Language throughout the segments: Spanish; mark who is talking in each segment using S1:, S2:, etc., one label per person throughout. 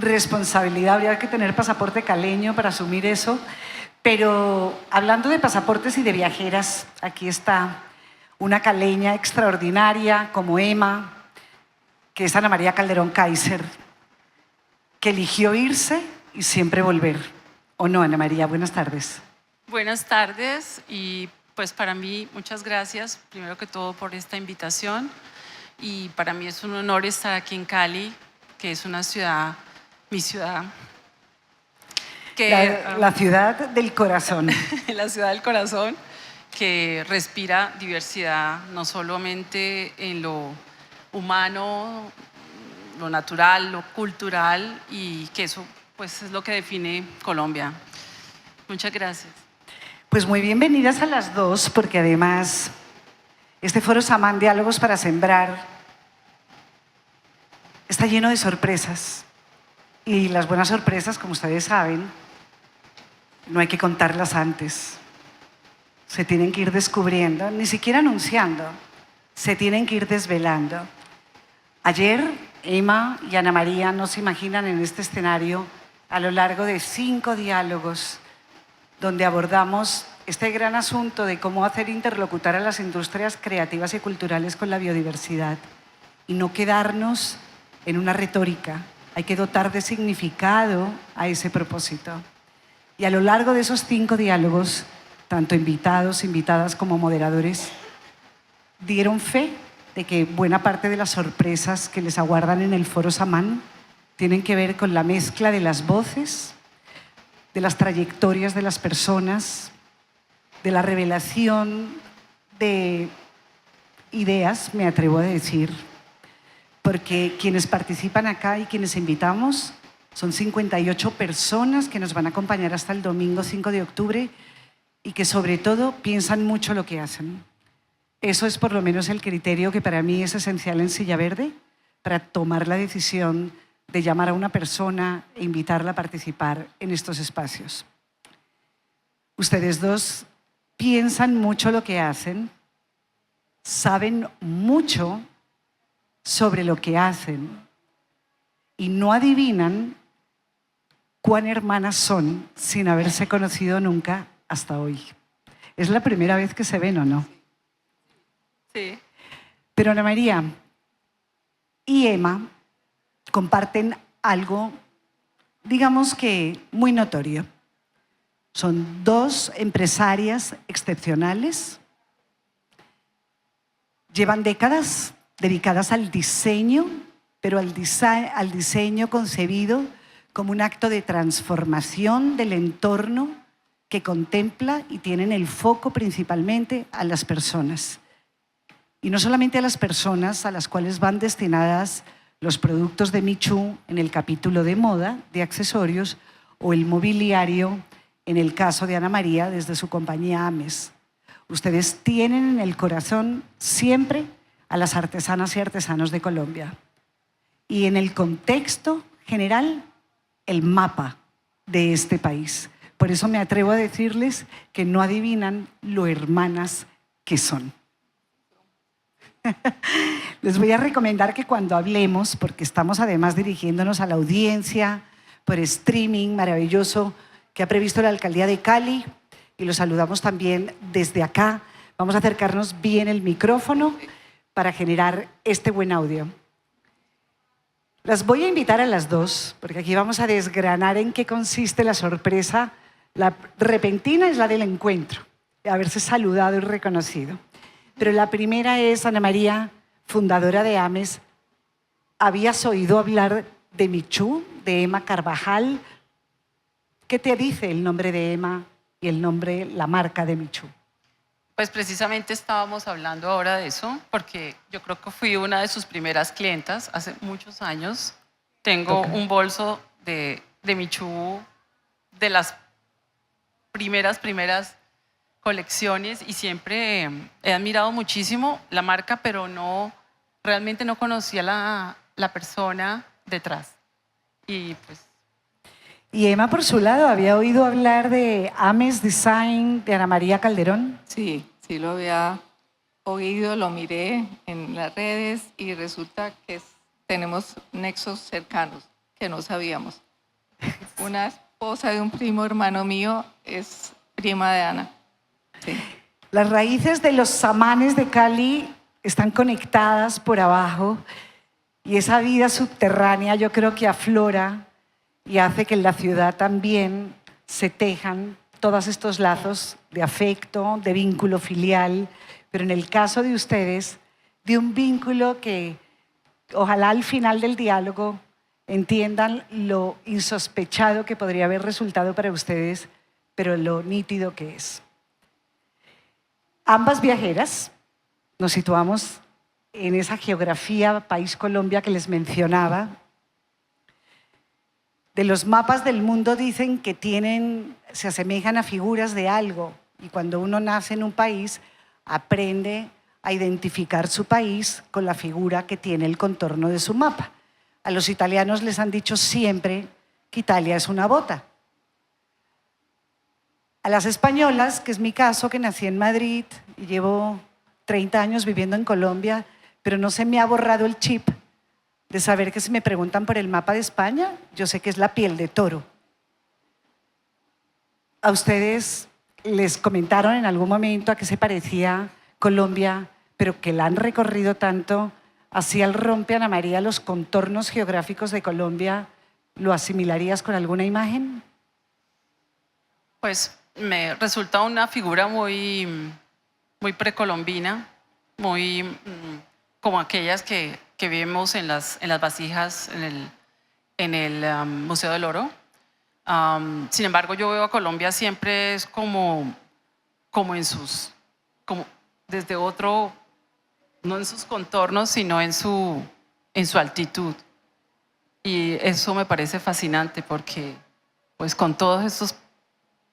S1: responsabilidad, habría que tener pasaporte caleño para asumir eso. Pero hablando de pasaportes y de viajeras, aquí está una caleña extraordinaria como Emma, que es Ana María Calderón Kaiser, que eligió irse y siempre volver. ¿O no, Ana María? Buenas tardes.
S2: Buenas tardes y pues para mí muchas gracias, primero que todo por esta invitación, y para mí es un honor estar aquí en Cali, que es una ciudad, mi ciudad.
S1: La ciudad del corazón.
S2: La ciudad del corazón, que respira diversidad no solamente en lo humano, lo natural, lo cultural, y que eso pues es lo que define Colombia. Muchas gracias.
S1: Pues muy bienvenidas a las dos, porque además este Foro Samán Diálogos para Sembrar está lleno de sorpresas. Y las buenas sorpresas, como ustedes saben, no hay que contarlas antes. Se tienen que ir descubriendo, ni siquiera anunciando, se tienen que ir desvelando. Ayer, Emma y Ana María nos imaginan en este escenario a lo largo de 5 diálogos donde abordamos este gran asunto de cómo hacer interlocutar a las industrias creativas y culturales con la biodiversidad y no quedarnos en una retórica. Hay que dotar de significado a ese propósito. Y a lo largo de esos 5 diálogos, tanto invitados, invitadas como moderadores, dieron fe de que buena parte de las sorpresas que les aguardan en el Foro Samán tienen que ver con la mezcla de las voces, de las trayectorias de las personas, de la revelación de ideas, me atrevo a decir, porque quienes participan acá y quienes invitamos son 58 personas que nos van a acompañar hasta el domingo 5 de octubre y que sobre todo piensan mucho lo que hacen. Eso es por lo menos el criterio que para mí es esencial en Silla Verde para tomar la decisión de llamar a una persona e invitarla a participar en estos espacios. Ustedes dos piensan mucho lo que hacen, saben mucho sobre lo que hacen y no adivinan cuán hermanas son sin haberse conocido nunca hasta hoy. ¿Es la primera vez que se ven o no?
S2: Sí.
S1: Pero Ana María y Emma comparten algo, digamos que muy notorio. Son 2 empresarias excepcionales, llevan décadas dedicadas al diseño, pero al diseño concebido como un acto de transformación del entorno que contempla y tienen el foco principalmente a las personas. Y no solamente a las personas a las cuales van destinadas los productos de Michu en el capítulo de moda, de accesorios, o el mobiliario en el caso de Ana María desde su compañía Ames. Ustedes tienen en el corazón siempre a las artesanas y artesanos de Colombia. Y en el contexto general, el mapa de este país. Por eso me atrevo a decirles que no adivinan lo hermanas que son. Les voy a recomendar que cuando hablemos, porque estamos además dirigiéndonos a la audiencia por streaming maravilloso que ha previsto la Alcaldía de Cali, y los saludamos también desde acá, vamos a acercarnos bien el micrófono para generar este buen audio. Las voy a invitar a las dos, porque aquí vamos a desgranar en qué consiste la sorpresa. La repentina es la del encuentro, de haberse saludado y reconocido. Pero la primera es, Ana María, fundadora de Ames. ¿Habías oído hablar de Michu, de Emma Carvajal? ¿Qué te dice el nombre de Emma y el nombre, la marca de Michu?
S2: Pues precisamente estábamos hablando ahora de eso, porque yo creo que fui una de sus primeras clientas hace muchos años. Tengo un bolso de Michu de las primeras colecciones y siempre he admirado muchísimo la marca, pero realmente no conocía la persona detrás. Y pues...
S1: ¿Y Emma, por su lado, había oído hablar de Ames Design de Ana María Calderón?
S3: Sí, sí lo había oído, lo miré en las redes y resulta que tenemos nexos cercanos, que no sabíamos. Una esposa de un primo hermano mío es prima de Ana. Sí.
S1: Las raíces de los samanes de Cali están conectadas por abajo y esa vida subterránea yo creo que aflora y hace que en la ciudad también se tejan todos estos lazos de afecto, de vínculo filial, pero en el caso de ustedes, de un vínculo que ojalá al final del diálogo entiendan lo insospechado que podría haber resultado para ustedes, pero lo nítido que es. Ambas viajeras nos situamos en esa geografía país Colombia que les mencionaba. De los mapas del mundo dicen que se asemejan a figuras de algo y cuando uno nace en un país aprende a identificar su país con la figura que tiene el contorno de su mapa. A los italianos les han dicho siempre que Italia es una bota. A las españolas, que es mi caso, que nací en Madrid y llevo 30 años viviendo en Colombia, pero no se me ha borrado el chip de saber que si me preguntan por el mapa de España, yo sé que es la piel de toro. ¿A ustedes les comentaron en algún momento a qué se parecía Colombia, pero que la han recorrido tanto? Así al rompe Ana María los contornos geográficos de Colombia, ¿lo asimilarías con alguna imagen?
S2: Pues me resulta una figura muy precolombina, muy como aquellas que vemos en las vasijas en el Museo del Oro. Sin embargo, yo veo a Colombia siempre es como desde otro, no en sus contornos, sino en su altitud. Y eso me parece fascinante porque pues con todos estos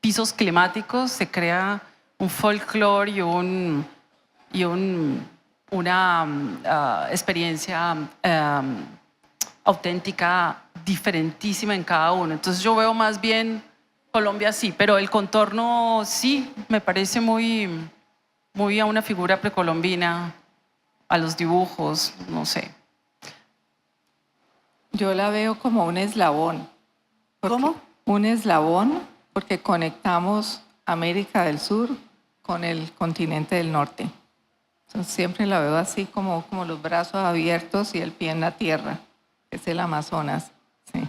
S2: pisos climáticos se crea un folclore y una experiencia auténtica, diferentísima en cada uno. Entonces yo veo más bien Colombia sí, pero el contorno sí me parece muy a una figura precolombina, a los dibujos, no sé.
S3: Yo la veo como un eslabón.
S1: ¿Cómo?
S3: Un eslabón porque conectamos América del Sur con el continente del norte. Entonces, siempre la veo así como los brazos abiertos y el pie en la tierra, que es el Amazonas. Sí.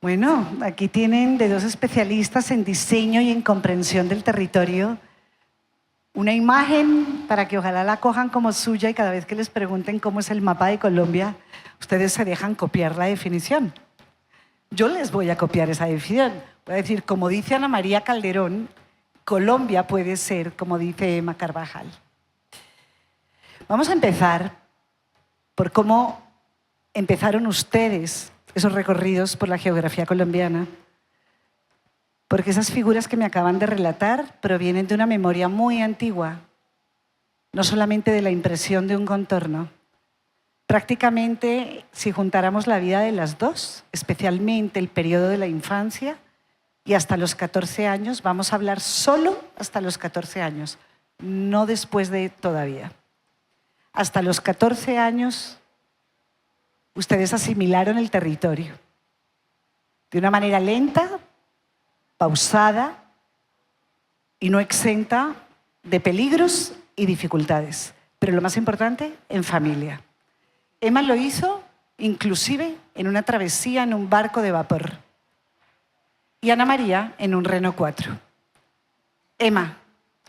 S1: Bueno, aquí tienen de dos especialistas en diseño y en comprensión del territorio una imagen para que ojalá la cojan como suya y cada vez que les pregunten cómo es el mapa de Colombia, ustedes se dejan copiar la definición. Yo les voy a copiar esa definición. Voy a decir, como dice Ana María Calderón, Colombia puede ser como dice Emma Carvajal. Vamos a empezar por cómo empezaron ustedes esos recorridos por la geografía colombiana, porque esas figuras que me acaban de relatar provienen de una memoria muy antigua, no solamente de la impresión de un contorno. Prácticamente, si juntáramos la vida de las dos, especialmente el periodo de la infancia y hasta los 14 años, vamos a hablar solo hasta los 14 años, no después de todavía. Hasta los 14 años, ustedes asimilaron el territorio de una manera lenta, pausada y no exenta de peligros y dificultades, pero lo más importante, en familia. Emma lo hizo inclusive en una travesía en un barco de vapor y Ana María en un Renault 4. Emma,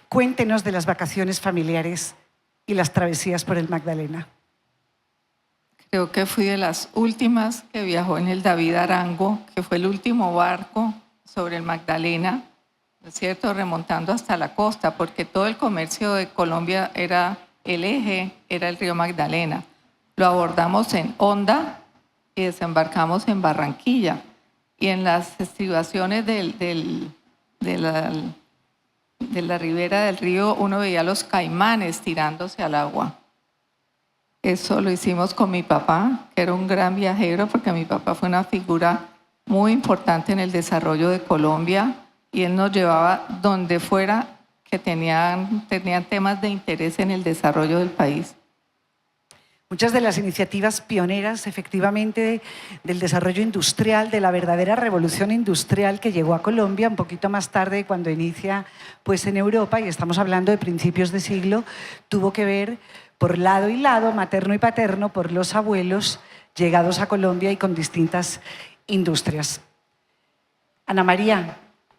S1: cuéntenos de las vacaciones familiares y las travesías por el Magdalena.
S3: Creo que fui de las últimas que viajó en el David Arango, que fue el último barco sobre el Magdalena, ¿no es cierto?, remontando hasta la costa, porque todo el comercio de Colombia era el eje, era el río Magdalena. Lo abordamos en Honda y desembarcamos en Barranquilla. Y en las estribaciones de la ribera del río uno veía los caimanes tirándose al agua. Eso lo hicimos con mi papá, que era un gran viajero, porque mi papá fue una figura muy importante en el desarrollo de Colombia y él nos llevaba donde fuera que tenían temas de interés en el desarrollo del país.
S1: muchas de las iniciativas pioneras, efectivamente, del desarrollo industrial, de la verdadera revolución industrial que llegó a Colombia un poquito más tarde, cuando inicia pues, en Europa, y estamos hablando de principios de siglo, tuvo que ver por lado y lado, materno y paterno, por los abuelos llegados a Colombia y con distintas industrias. Ana María,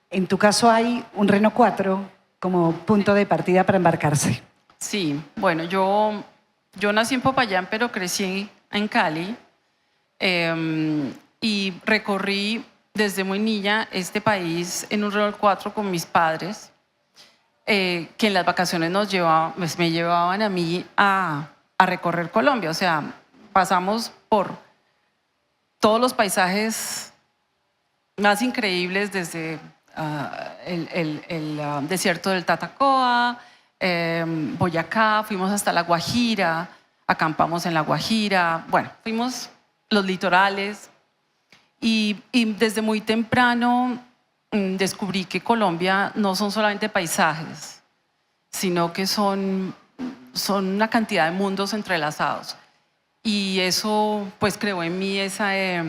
S1: en tu caso hay un Renault 4 como punto de partida para embarcarse.
S2: Sí, bueno, yo nací en Popayán, pero crecí en Cali y recorrí desde muy niña este país en un Renault 4 con mis padres, que en las vacaciones pues, me llevaban a mí a recorrer Colombia. O sea, pasamos por todos los paisajes más increíbles, desde el desierto del Tatacoa, Boyacá, fuimos hasta La Guajira, acampamos en La Guajira, bueno, fuimos los litorales y desde muy temprano descubrí que Colombia no son solamente paisajes, sino que son una cantidad de mundos entrelazados. Y eso pues creó en mí ese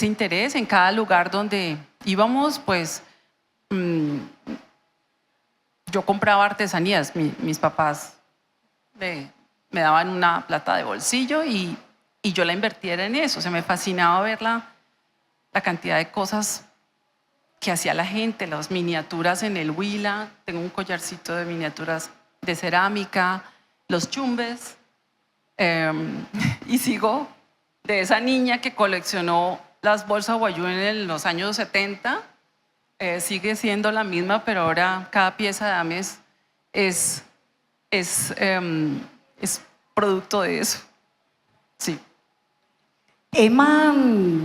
S2: interés en cada lugar donde íbamos, pues yo compraba artesanías, mis papás me daban una plata de bolsillo y yo la invertía en eso. O sea, me fascinaba ver la cantidad de cosas que hacía la gente, las miniaturas en el Huila, tengo un collarcito de miniaturas de cerámica, los chumbes, y sigo de esa niña que coleccionó las bolsas Guayú en los años 70, sigue siendo la misma, pero ahora cada pieza de Ames es producto de eso. Sí.
S1: Emma,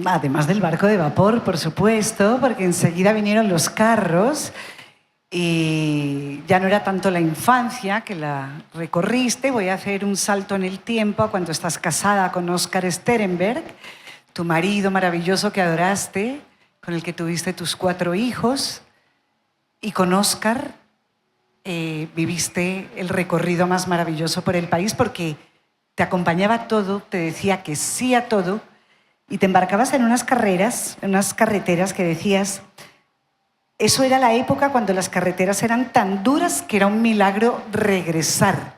S1: además del barco de vapor, por supuesto, porque enseguida vinieron los carros y ya no era tanto la infancia que la recorriste. Voy a hacer un salto en el tiempo a cuando estás casada con Óscar Sterenberg, tu marido maravilloso que adoraste, con el que tuviste tus 4 hijos, y con Óscar viviste el recorrido más maravilloso por el país porque te acompañaba a todo, te decía que sí a todo y te embarcabas en unas carreras, en unas carreteras que decías, eso era la época cuando las carreteras eran tan duras que era un milagro regresar.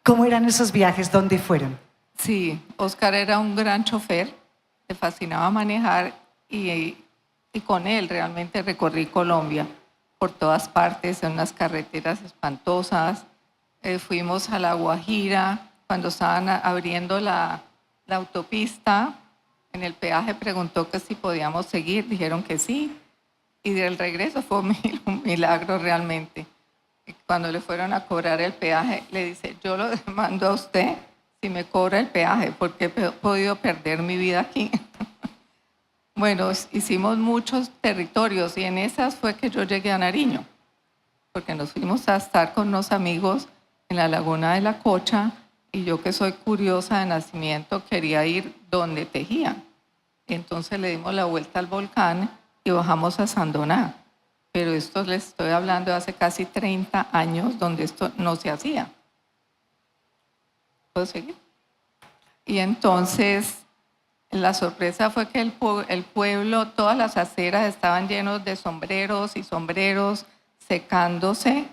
S1: ¿Cómo eran esos viajes? ¿Dónde fueron?
S3: Sí, Óscar era un gran chofer, le fascinaba manejar y con él realmente recorrí Colombia por todas partes, en unas carreteras espantosas. Fuimos a La Guajira, cuando estaban abriendo la autopista, en el peaje preguntó que si podíamos seguir, dijeron que sí, y del regreso fue un milagro realmente. Y cuando le fueron a cobrar el peaje, le dice, yo lo demando a usted si me cobra el peaje, porque he podido perder mi vida aquí. Bueno, hicimos muchos territorios y en esas fue que yo llegué a Nariño, porque nos fuimos a estar con unos amigos en la Laguna de la Cocha y yo, que soy curiosa de nacimiento, quería ir donde tejían. Entonces le dimos la vuelta al volcán y bajamos a Sandoná. Pero esto les estoy hablando de hace casi 30 años donde esto no se hacía. ¿Puedo seguir? Y entonces la sorpresa fue que el pueblo, todas las aceras estaban llenos de sombreros y sombreros secándose.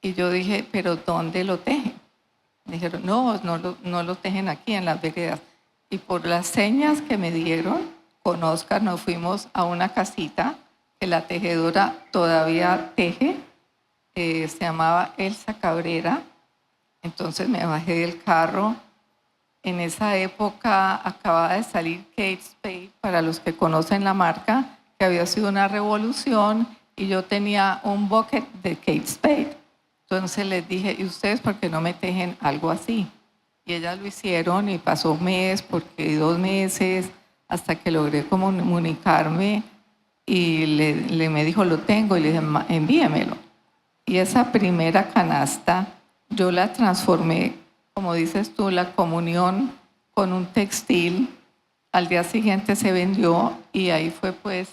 S3: Y yo dije, ¿pero dónde lo tejen? Dijeron, no lo tejen aquí en las veredas. Y por las señas que me dieron, con Óscar nos fuimos a una casita que la tejedora todavía teje, se llamaba Elsa Cabrera. Entonces me bajé del carro. En esa época acababa de salir Kate Spade, para los que conocen la marca, que había sido una revolución, y yo tenía un bucket de Kate Spade. Entonces les dije, ¿y ustedes por qué no me tejen algo así? Y ellas lo hicieron y pasó un mes, porque 2 meses, hasta que logré comunicarme y me dijo, lo tengo, y le dije, envíamelo. Y esa primera canasta yo la transformé, como dices tú, la comunión con un textil. Al día siguiente se vendió y ahí fue pues,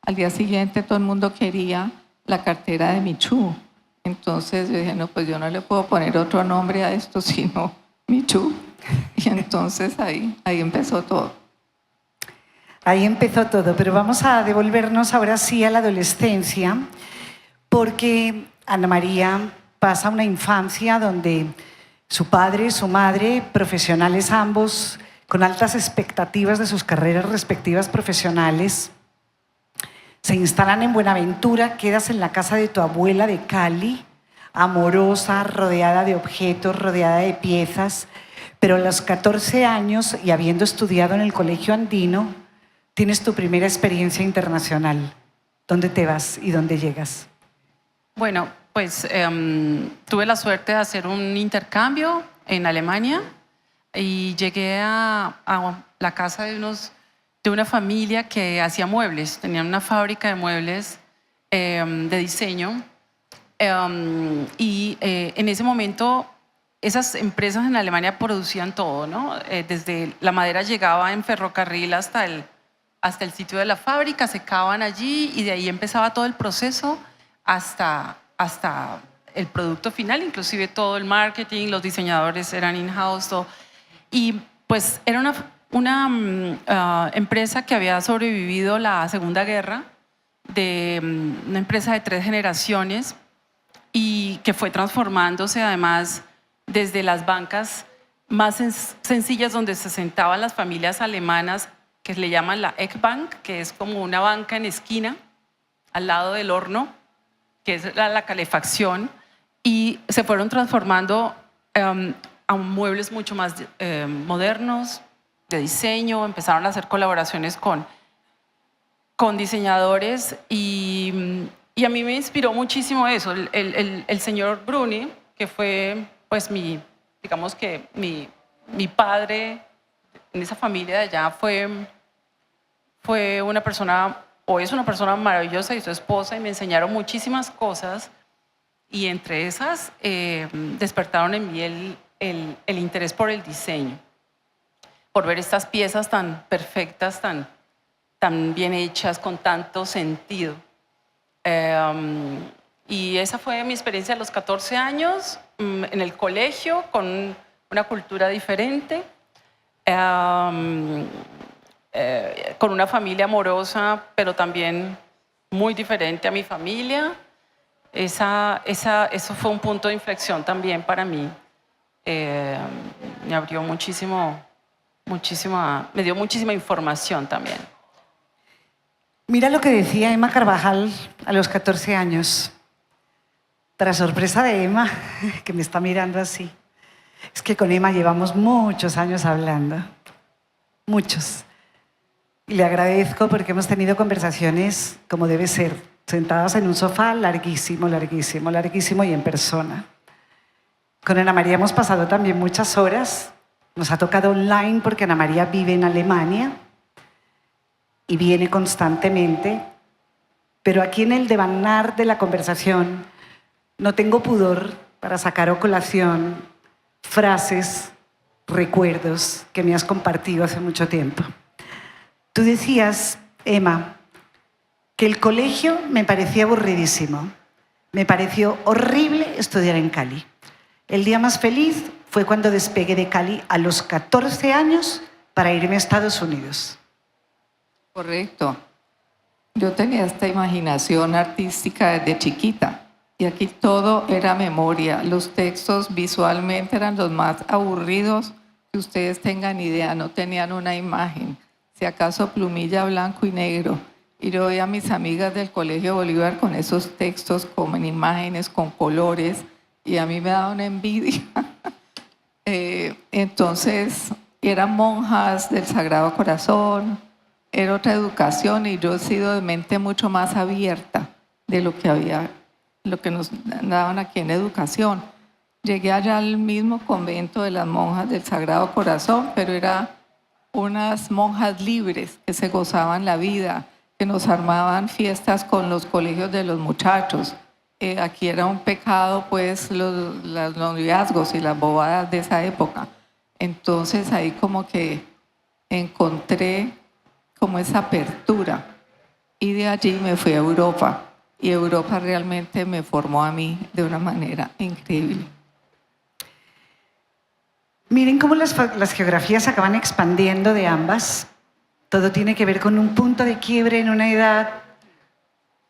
S3: al día siguiente todo el mundo quería la cartera de Michú. Entonces yo dije, no, pues yo no le puedo poner otro nombre a esto, sino Michu. Y entonces ahí empezó todo.
S1: Ahí empezó todo, pero vamos a devolvernos ahora sí a la adolescencia, porque Ana María pasa una infancia donde su padre y su madre, profesionales ambos, con altas expectativas de sus carreras respectivas profesionales, se instalan en Buenaventura, quedas en la casa de tu abuela de Cali, amorosa, rodeada de objetos, rodeada de piezas, pero a los 14 años y habiendo estudiado en el Colegio Andino, tienes tu primera experiencia internacional. ¿Dónde te vas y dónde llegas?
S2: Bueno, pues tuve la suerte de hacer un intercambio en Alemania y llegué a la casa de una familia que hacía muebles, tenían una fábrica de muebles de diseño en ese momento esas empresas en Alemania producían todo, ¿no? Desde la madera llegaba en ferrocarril hasta el sitio de la fábrica, secaban allí y de ahí empezaba todo el proceso hasta el producto final, inclusive todo el marketing, los diseñadores eran in-house, todo. Y pues era una empresa que había sobrevivido la Segunda Guerra, una empresa de 3 generaciones y que fue transformándose además desde las bancas más sencillas donde se sentaban las familias alemanas, que le llaman la Eckbank, que es como una banca en esquina al lado del horno, que es la calefacción, y se fueron transformando a muebles mucho más modernos, de diseño, empezaron a hacer colaboraciones con diseñadores y a mí me inspiró muchísimo eso. El señor Bruni, que fue pues digamos que mi padre en esa familia de allá, fue una persona, o es una persona maravillosa, y su esposa, y me enseñaron muchísimas cosas, y entre esas despertaron en mí el interés por el diseño, por ver estas piezas tan perfectas, tan bien hechas, con tanto sentido. Y esa fue mi experiencia a los 14 años, en el colegio, con una cultura diferente, con una familia amorosa, pero también muy diferente a mi familia. Eso fue un punto de inflexión también para mí. Me abrió me dio muchísima información también.
S1: Mira lo que decía Emma Carvajal a los 14 años. Para sorpresa de Emma, que me está mirando así, es que con Emma llevamos muchos años hablando, muchos. Y le agradezco porque hemos tenido conversaciones como debe ser, sentadas en un sofá larguísimo, larguísimo, larguísimo y en persona. Con Ana María hemos pasado también muchas horas. Nos ha tocado online porque Ana María vive en Alemania y viene constantemente. Pero aquí en el devanar de la conversación no tengo pudor para sacar a colación frases, recuerdos que me has compartido hace mucho tiempo. Tú decías, Emma, que el colegio me parecía aburridísimo. Me pareció horrible estudiar en Cali. El día más feliz fue cuando despegué de Cali a los 14 años para irme a Estados Unidos.
S3: Correcto. Yo tenía esta imaginación artística desde chiquita y aquí todo era memoria. Los textos visualmente eran los más aburridos que ustedes tengan idea, no tenían una imagen. Si acaso plumilla blanco y negro. Y yo veía a mis amigas del Colegio Bolívar con esos textos como en imágenes, con colores, y a mí me daba una envidia. Entonces, eran monjas del Sagrado Corazón, era otra educación y yo he sido de mente mucho más abierta de lo que nos daban aquí en educación. Llegué allá al mismo convento de las monjas del Sagrado Corazón, pero era unas monjas libres que se gozaban la vida, que nos armaban fiestas con los colegios de los muchachos. Aquí era un pecado, pues, los noviazgos y las bobadas de esa época. Entonces ahí como que encontré como esa apertura y de allí me fui a Europa y Europa realmente me formó a mí de una manera increíble.
S1: Miren cómo las geografías se acaban expandiendo de ambas. Todo tiene que ver con un punto de quiebre en una edad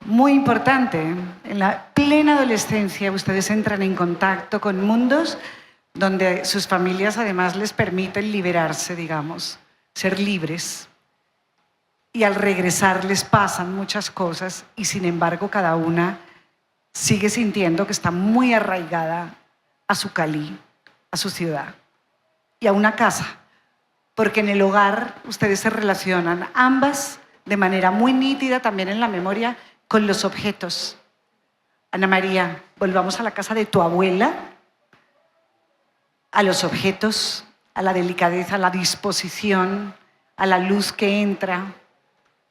S1: muy importante. En la plena adolescencia ustedes entran en contacto con mundos donde sus familias además les permiten liberarse, digamos, ser libres. Y al regresar les pasan muchas cosas y sin embargo cada una sigue sintiendo que está muy arraigada a su Cali, a su ciudad y a una casa, porque en el hogar ustedes se relacionan ambas de manera muy nítida también en la memoria con los objetos. Ana María, volvamos a la casa de tu abuela, a los objetos, a la delicadeza, a la disposición, a la luz que entra.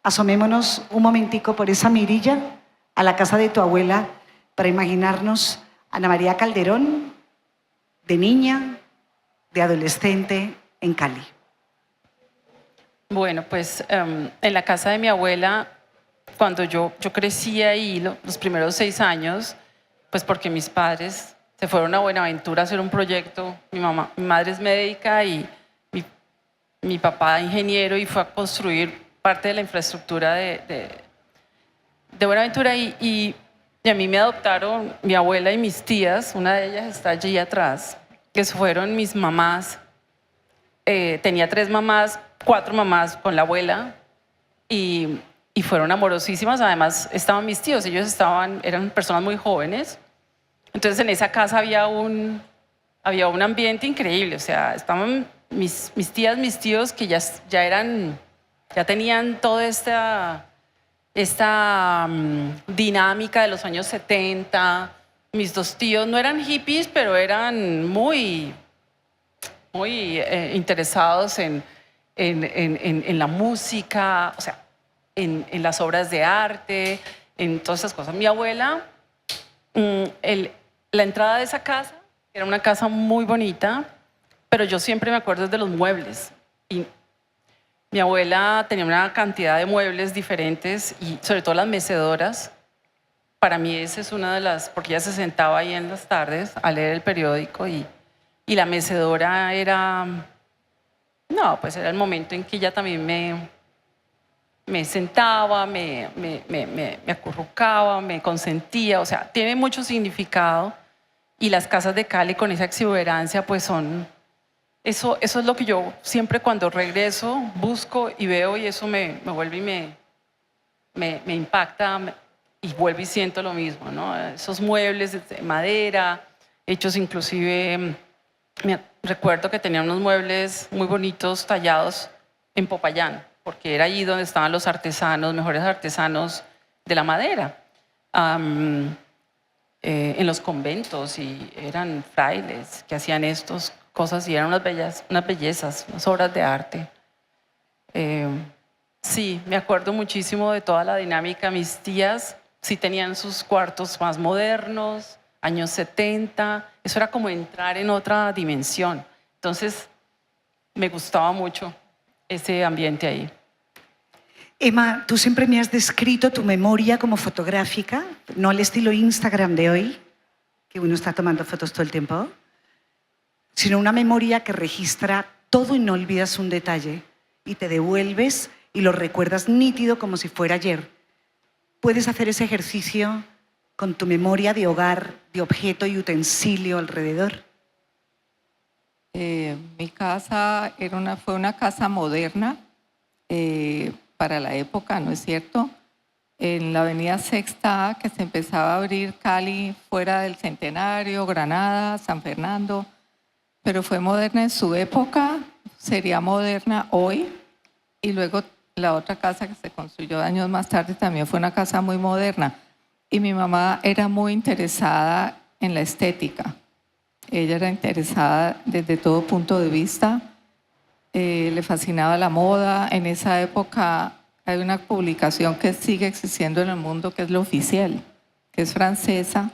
S1: Asomémonos un momentico por esa mirilla a la casa de tu abuela para imaginarnos a Ana María Calderón de niña, de adolescente en Cali.
S2: Bueno, pues en la casa de mi abuela, cuando yo crecí ahí los primeros 6 años, pues porque mis padres se fueron a Buenaventura a hacer un proyecto. Mi madre es médica y mi papá ingeniero y fue a construir parte de la infraestructura de Buenaventura y a mí me adoptaron mi abuela y mis tías, una de ellas está allí atrás, que fueron mis mamás. Tenía 3 mamás, 4 mamás con la abuela y fueron amorosísimas. Además estaban mis tíos, ellos eran personas muy jóvenes. Entonces en esa casa había un ambiente increíble, o sea, estaban mis tías, mis tíos que ya tenían toda esta dinámica de los años 70. Mis 2 tíos no eran hippies, pero eran muy interesados en la música, o sea, en las obras de arte, en todas esas cosas. Mi abuela, la entrada de esa casa era una casa muy bonita, pero yo siempre me acuerdo de los muebles. Y mi abuela tenía una cantidad de muebles diferentes y sobre todo las mecedoras. Para mí esa es una de las, porque ella se sentaba ahí en las tardes a leer el periódico y la mecedora era, no, pues era el momento en que ella también me sentaba, me acurrucaba, me consentía, o sea, tiene mucho significado. Y las casas de Cali con esa exuberancia pues son... Eso es lo que yo siempre cuando regreso busco y veo y eso me vuelve y me impacta y vuelvo y siento lo mismo, ¿no? Esos muebles de madera, hechos inclusive, recuerdo que tenían unos muebles muy bonitos tallados en Popayán, porque era allí donde estaban los artesanos, mejores artesanos de la madera. En los conventos y eran frailes que hacían estas cosas y eran unas bellezas, unas obras de arte. Sí, me acuerdo muchísimo de toda la dinámica. Mis tías sí tenían sus cuartos más modernos, años 70. Eso era como entrar en otra dimensión. Entonces, me gustaba mucho ese ambiente ahí.
S1: Emma, tú siempre me has descrito tu memoria como fotográfica, no al estilo Instagram de hoy, que uno está tomando fotos todo el tiempo, sino una memoria que registra todo y no olvidas un detalle y te devuelves y lo recuerdas nítido como si fuera ayer. ¿Puedes hacer ese ejercicio con tu memoria de hogar, de objeto y utensilio alrededor?
S3: Mi casa fue una casa moderna para la época, ¿no es cierto? En la avenida Sexta, que se empezaba a abrir Cali fuera del Centenario, Granada, San Fernando, pero fue moderna en su época, sería moderna hoy, y luego la otra casa que se construyó años más tarde también fue una casa muy moderna. Y mi mamá era muy interesada en la estética. Ella era interesada desde todo punto de vista. Le fascinaba la moda. En esa época hay una publicación que sigue existiendo en el mundo que es La Oficial, que es francesa.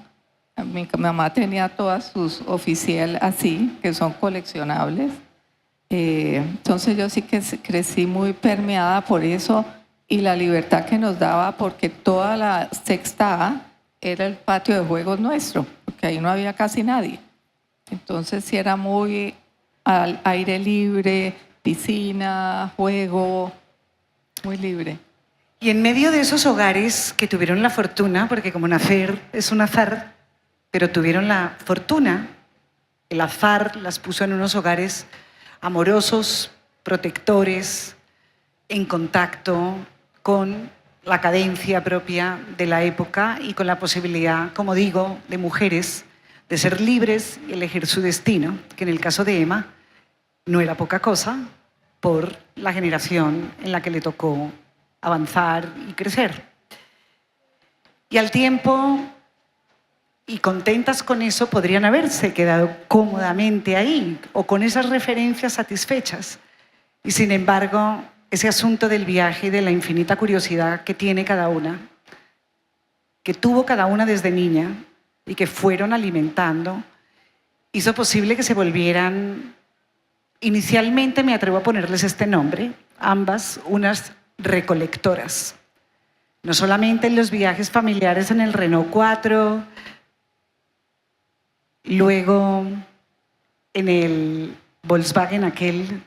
S3: Mi mamá tenía todas sus Oficial así, que son coleccionables. Entonces yo sí que crecí muy permeada por eso y la libertad que nos daba, porque toda la Sexta A era el patio de juegos nuestro, porque ahí no había casi nadie. Entonces sí era muy al aire libre, piscina, juego, muy libre.
S1: Y en medio de esos hogares que tuvieron la fortuna, porque como nacer es un azar, pero tuvieron la fortuna, el azar las puso en unos hogares amorosos, protectores, en contacto con la cadencia propia de la época y con la posibilidad, como digo, de mujeres de ser libres y elegir su destino, que en el caso de Emma no era poca cosa por la generación en la que le tocó avanzar y crecer. Y al tiempo, y contentas con eso, podrían haberse quedado cómodamente ahí o con esas referencias satisfechas. Y sin embargo, ese asunto del viaje y de la infinita curiosidad que tiene cada una, que tuvo cada una desde niña y que fueron alimentando, hizo posible que se volvieran, inicialmente me atrevo a ponerles este nombre, ambas unas recolectoras. No solamente en los viajes familiares en el Renault 4, luego en el Volkswagen aquel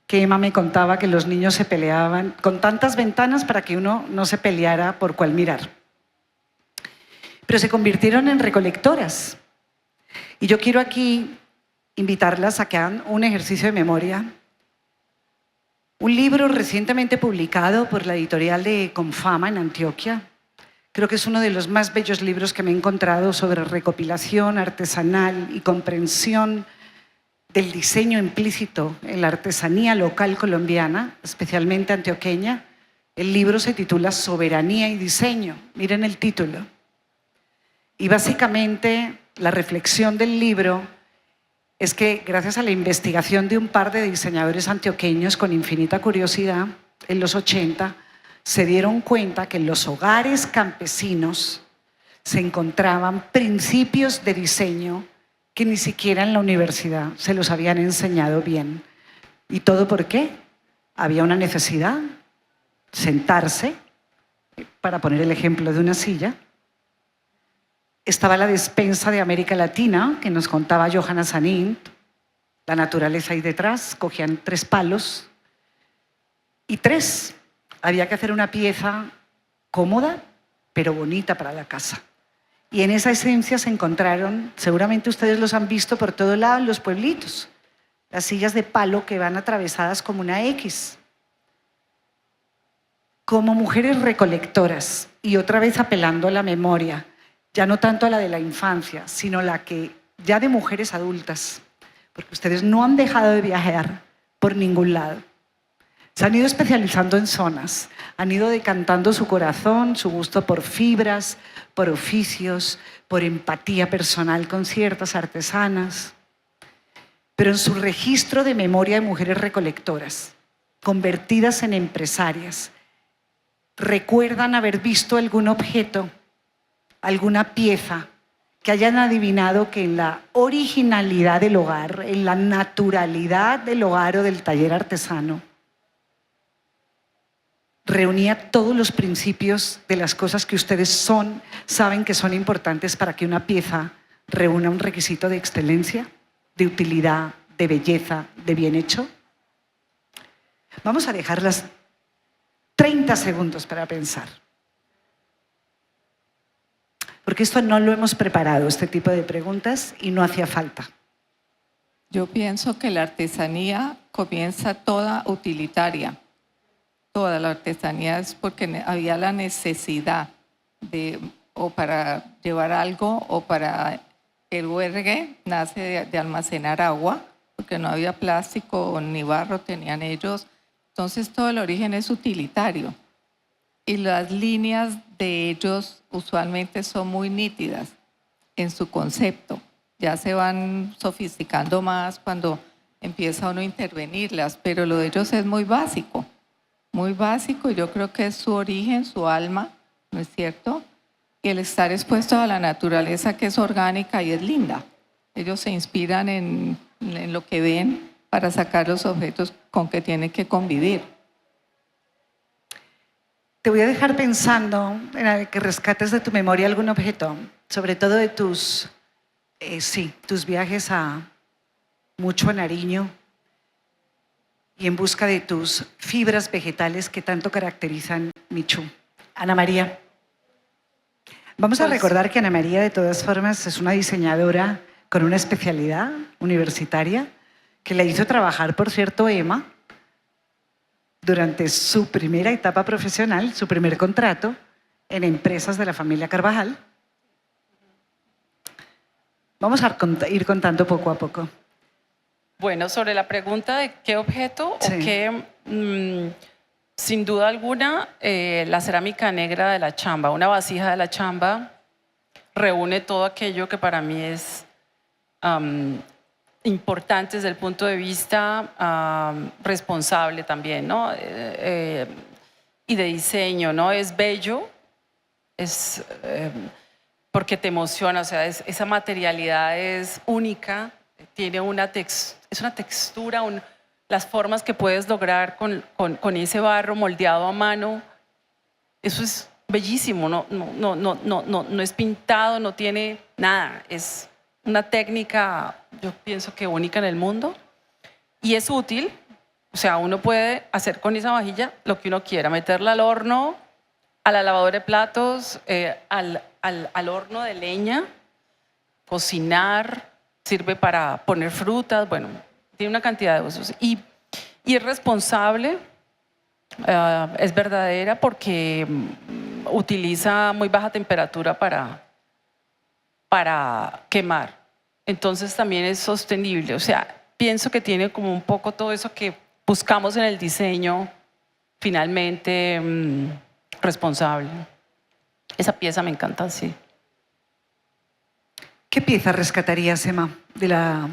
S1: que Emma me contaba que los niños se peleaban con tantas ventanas para que uno no se peleara por cuál mirar. Pero se convirtieron en recolectoras. Y yo quiero aquí invitarlas a que hagan un ejercicio de memoria. Un libro recientemente publicado por la editorial de Confama en Antioquia. Creo que es uno de los más bellos libros que me he encontrado sobre recopilación artesanal y comprensión del diseño implícito en la artesanía local colombiana, especialmente antioqueña. El libro se titula Soberanía y Diseño. Miren el título. Y básicamente la reflexión del libro es que gracias a la investigación de un par de diseñadores antioqueños con infinita curiosidad, en los 80, se dieron cuenta que en los hogares campesinos se encontraban principios de diseño que ni siquiera en la universidad se los habían enseñado bien. ¿Y todo por qué? Había una necesidad, sentarse, para poner el ejemplo de una silla. Estaba la despensa de América Latina, que nos contaba Johanna Sanint, la naturaleza ahí detrás, cogían 3 palos y había que hacer una pieza cómoda, pero bonita para la casa. Y en esa esencia se encontraron, seguramente ustedes los han visto por todo lado en los pueblitos, las sillas de palo que van atravesadas como una X. Como mujeres recolectoras, y otra vez apelando a la memoria, ya no tanto a la de la infancia, sino la que ya de mujeres adultas, porque ustedes no han dejado de viajar por ningún lado. Se han ido especializando en zonas, han ido decantando su corazón, su gusto por fibras, por oficios, por empatía personal con ciertas artesanas. Pero en su registro de memoria de mujeres recolectoras, convertidas en empresarias, recuerdan haber visto algún objeto, alguna pieza, que hayan adivinado que en la originalidad del hogar, en la naturalidad del hogar o del taller artesano, reunía todos los principios de las cosas que ustedes saben que son importantes para que una pieza reúna un requisito de excelencia, de utilidad, de belleza, de bien hecho. Vamos a dejarlas 30 segundos para pensar. Porque esto no lo hemos preparado, este tipo de preguntas, y no hacía falta.
S3: Yo pienso que la artesanía comienza toda utilitaria. Toda la artesanía es porque había la necesidad de, o para llevar algo, o para el huergue, nace de almacenar agua, porque no había plástico ni barro, tenían ellos. Entonces todo el origen es utilitario. Y las líneas de ellos usualmente son muy nítidas en su concepto. Ya se van sofisticando más cuando empieza uno a intervenirlas, pero lo de ellos es muy básico. Muy básico, y yo creo que es su origen, su alma, ¿no es cierto? Y el estar expuesto a la naturaleza, que es orgánica y es linda. Ellos se inspiran en lo que ven para sacar los objetos con que tienen que convivir.
S1: Te voy a dejar pensando en que rescates de tu memoria algún objeto, sobre todo de tus viajes a mucho Nariño y en busca de tus fibras vegetales que tanto caracterizan Michú. Ana María. Vamos a
S2: Pues-
S1: recordar que Ana María, de todas formas, es una diseñadora con una especialidad universitaria que la hizo trabajar, por cierto, Emma, durante su primera etapa profesional, su primer contrato en empresas de la familia Carvajal. Vamos a ir contando poco a poco.
S2: Bueno, sobre la pregunta de qué objeto
S1: Sí.
S2: o qué, sin duda alguna, la cerámica negra de la chamba, una vasija de la chamba, reúne todo aquello que para mí es importante desde el punto de vista responsable también, ¿no? Y de diseño, ¿no? Es bello, es porque te emociona, o sea, esa materialidad es única, tiene es una textura, las formas que puedes lograr con ese barro moldeado a mano, eso es bellísimo, no es pintado, no tiene nada, es una técnica, yo pienso que única en el mundo, y es útil, o sea, uno puede hacer con esa vajilla lo que uno quiera, meterla al horno, a la lavadora de platos, al horno de leña, cocinar, sirve para poner frutas, bueno, tiene una cantidad de usos. Y es responsable, es verdadera porque utiliza muy baja temperatura para quemar. Entonces también es sostenible, o sea, pienso que tiene como un poco todo eso que buscamos en el diseño, finalmente responsable. Esa pieza me encanta, sí.
S1: ¿Qué pieza rescatarías, Emma, de la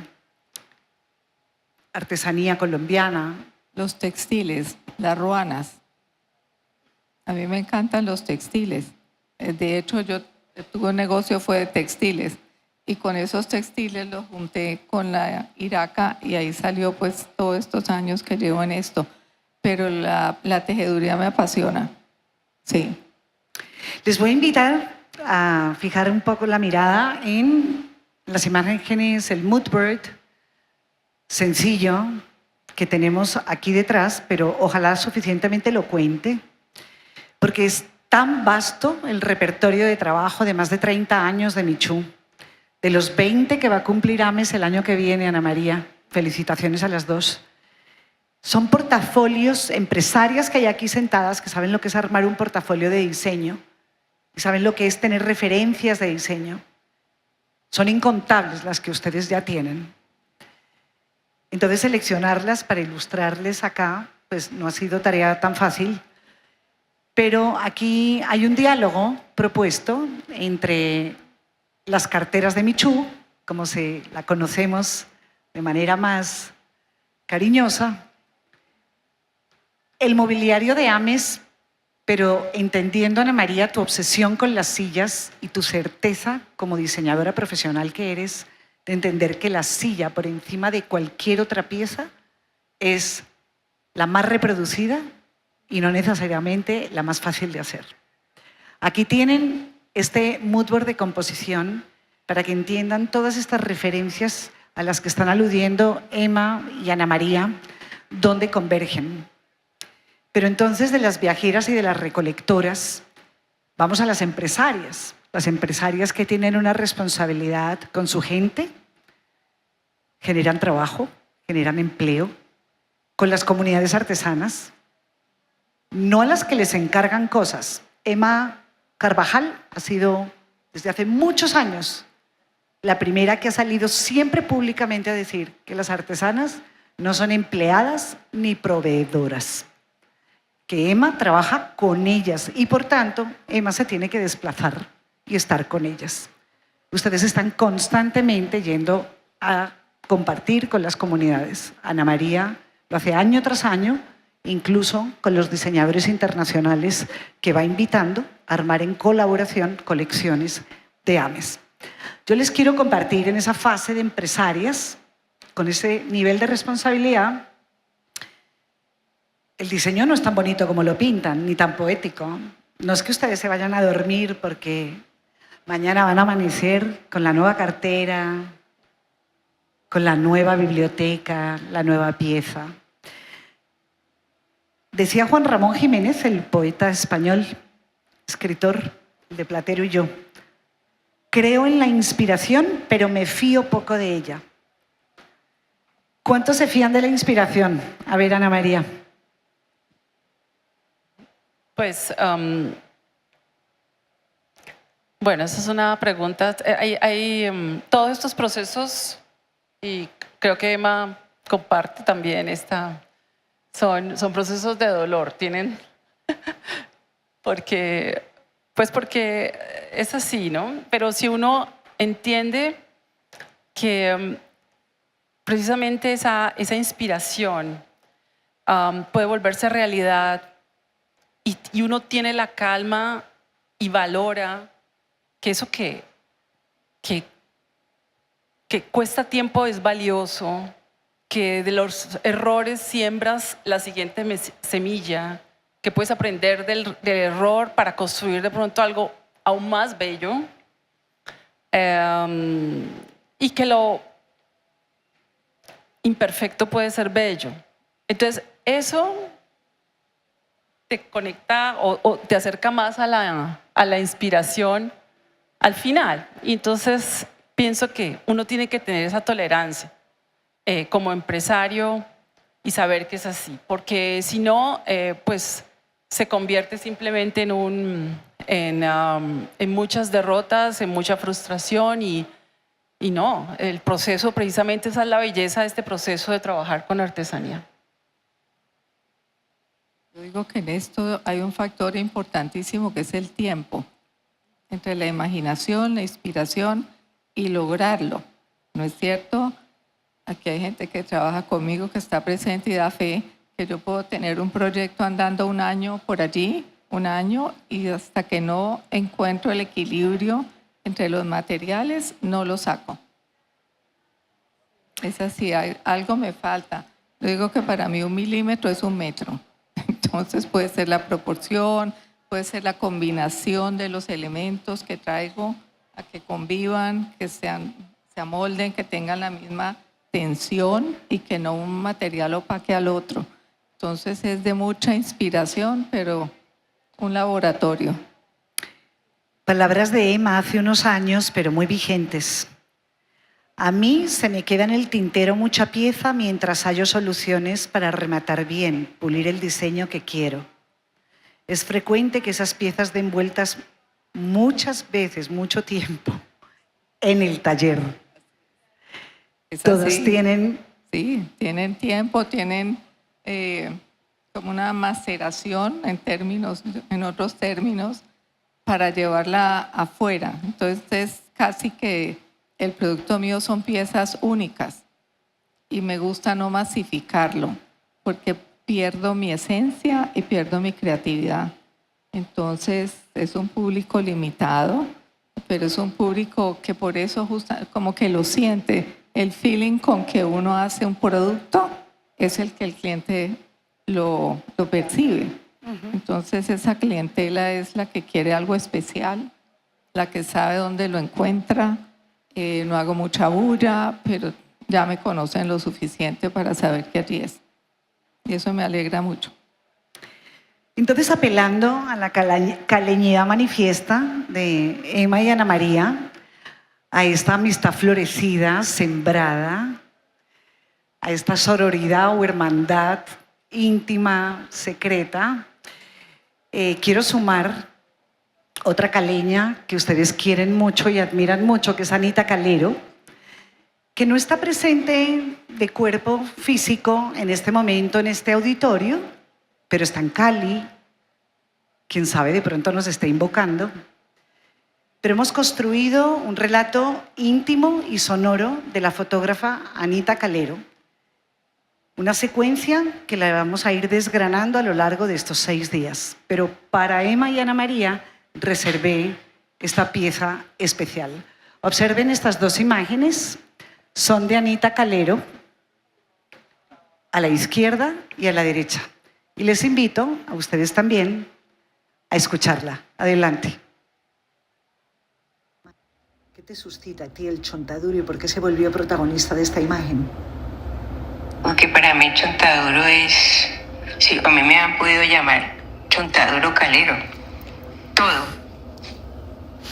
S1: artesanía colombiana?
S3: Los textiles, las ruanas. A mí me encantan los textiles. De hecho, yo tuve un negocio, fue de textiles. Y con esos textiles los junté con la Iraca y ahí salió pues todos estos años que llevo en esto. Pero la tejeduría me apasiona. Sí.
S1: Les voy a invitar a fijar un poco la mirada en las imágenes, el mood board sencillo que tenemos aquí detrás, pero ojalá suficientemente elocuente, porque es tan vasto el repertorio de trabajo de más de 30 años de Michú, de los 20 que va a cumplir Ames el año que viene, Ana María. Felicitaciones a las dos. Son portafolios, empresarias que hay aquí sentadas que saben lo que es armar un portafolio de diseño y saben lo que es tener referencias de diseño. Son incontables las que ustedes ya tienen. Entonces, seleccionarlas para ilustrarles acá, pues no ha sido tarea tan fácil, pero aquí hay un diálogo propuesto entre las carteras de Michú, como se la conocemos de manera más cariñosa, el mobiliario de Ames, pero entendiendo, Ana María, tu obsesión con las sillas y tu certeza como diseñadora profesional que eres, de entender que la silla, por encima de cualquier otra pieza, es la más reproducida y no necesariamente la más fácil de hacer. Aquí tienen este mood board de composición para que entiendan todas estas referencias a las que están aludiendo Emma y Ana María, donde convergen. Pero entonces de las viajeras y de las recolectoras, vamos a las empresarias que tienen una responsabilidad con su gente, generan trabajo, generan empleo, con las comunidades artesanas, no a las que les encargan cosas. Emma Carvajal ha sido desde hace muchos años la primera que ha salido siempre públicamente a decir que las artesanas no son empleadas ni proveedoras, que Emma trabaja con ellas y por tanto Emma se tiene que desplazar y estar con ellas. Ustedes están constantemente yendo a compartir con las comunidades. Ana María lo hace año tras año, incluso con los diseñadores internacionales que va invitando a armar en colaboración colecciones de Ames. Yo les quiero compartir en esa fase de empresarias, con ese nivel de responsabilidad. El diseño no es tan bonito como lo pintan, ni tan poético. No es que ustedes se vayan a dormir porque mañana van a amanecer con la nueva cartera, con la nueva biblioteca, la nueva pieza. Decía Juan Ramón Jiménez, el poeta español, escritor de Platero y yo, creo en la inspiración, pero me fío poco de ella. ¿Cuántos se fían de la inspiración? A ver, Ana María.
S2: Pues, bueno, esa es una pregunta. Hay todos estos procesos, y creo que Emma comparte también son procesos de dolor, tienen, porque es así, ¿no? Pero si uno entiende que precisamente esa inspiración puede volverse realidad y uno tiene la calma y valora que eso que cuesta tiempo es valioso, que de los errores siembras la siguiente semilla, que puedes aprender del error para construir de pronto algo aún más bello, y que lo imperfecto puede ser bello. Entonces, eso te conecta o te acerca más a la inspiración al final. Y entonces pienso que uno tiene que tener esa tolerancia como empresario y saber que es así, porque si no, pues se convierte simplemente en muchas derrotas, en mucha frustración y no, el proceso, precisamente esa es la belleza de este proceso de trabajar con artesanía.
S3: Yo digo que en esto hay un factor importantísimo que es el tiempo, entre la imaginación, la inspiración y lograrlo. ¿No es cierto? Aquí hay gente que trabaja conmigo, que está presente y da fe que yo puedo tener un proyecto andando un año por allí, un año, y hasta que no encuentro el equilibrio entre los materiales, no lo saco. Es así, algo me falta. Yo digo que para mí 1 milímetro es 1 metro. Entonces puede ser la proporción, puede ser la combinación de los elementos que traigo a que convivan, que se amolden, que tengan la misma tensión y que no un material opaque al otro. Entonces es de mucha inspiración, pero un laboratorio.
S1: Palabras de Emma hace unos años, pero muy vigentes. A mí se me queda en el tintero mucha pieza mientras hallo soluciones para rematar bien, pulir el diseño que quiero. Es frecuente que esas piezas den vueltas muchas veces, mucho tiempo, en el taller. Todas tienen...
S3: Sí, tienen tiempo, tienen como una maceración en otros términos, para llevarla afuera. Entonces es casi que el producto mío son piezas únicas y me gusta no masificarlo porque pierdo mi esencia y pierdo mi creatividad. Entonces es un público limitado, pero es un público que por eso como que lo siente. El feeling con que uno hace un producto es el que el cliente lo percibe. Entonces esa clientela es la que quiere algo especial, la que sabe dónde lo encuentra. No hago mucha bulla, pero ya me conocen lo suficiente para saber que allí es. Y eso me alegra mucho.
S1: Entonces, apelando a la caleñidad manifiesta de Emma y Ana María, a esta amistad florecida, sembrada, a esta sororidad o hermandad íntima, secreta, quiero sumar otra caleña que ustedes quieren mucho y admiran mucho, que es Anita Calero, que no está presente de cuerpo físico en este momento, en este auditorio, pero está en Cali, quién sabe, de pronto nos está invocando. Pero hemos construido un relato íntimo y sonoro de la fotógrafa Anita Calero, una secuencia que la vamos a ir desgranando a lo largo de estos 6 días. Pero para Emma y Ana María reservé esta pieza especial. Observen estas 2 imágenes, son de Anita Calero, a la izquierda y a la derecha. Y les invito a ustedes también a escucharla. Adelante. te suscita a ti el Chontaduro y por qué se volvió protagonista de esta imagen?
S4: Porque para mí Chontaduro es, sí, a mí me han podido llamar Chontaduro Calero. Todo.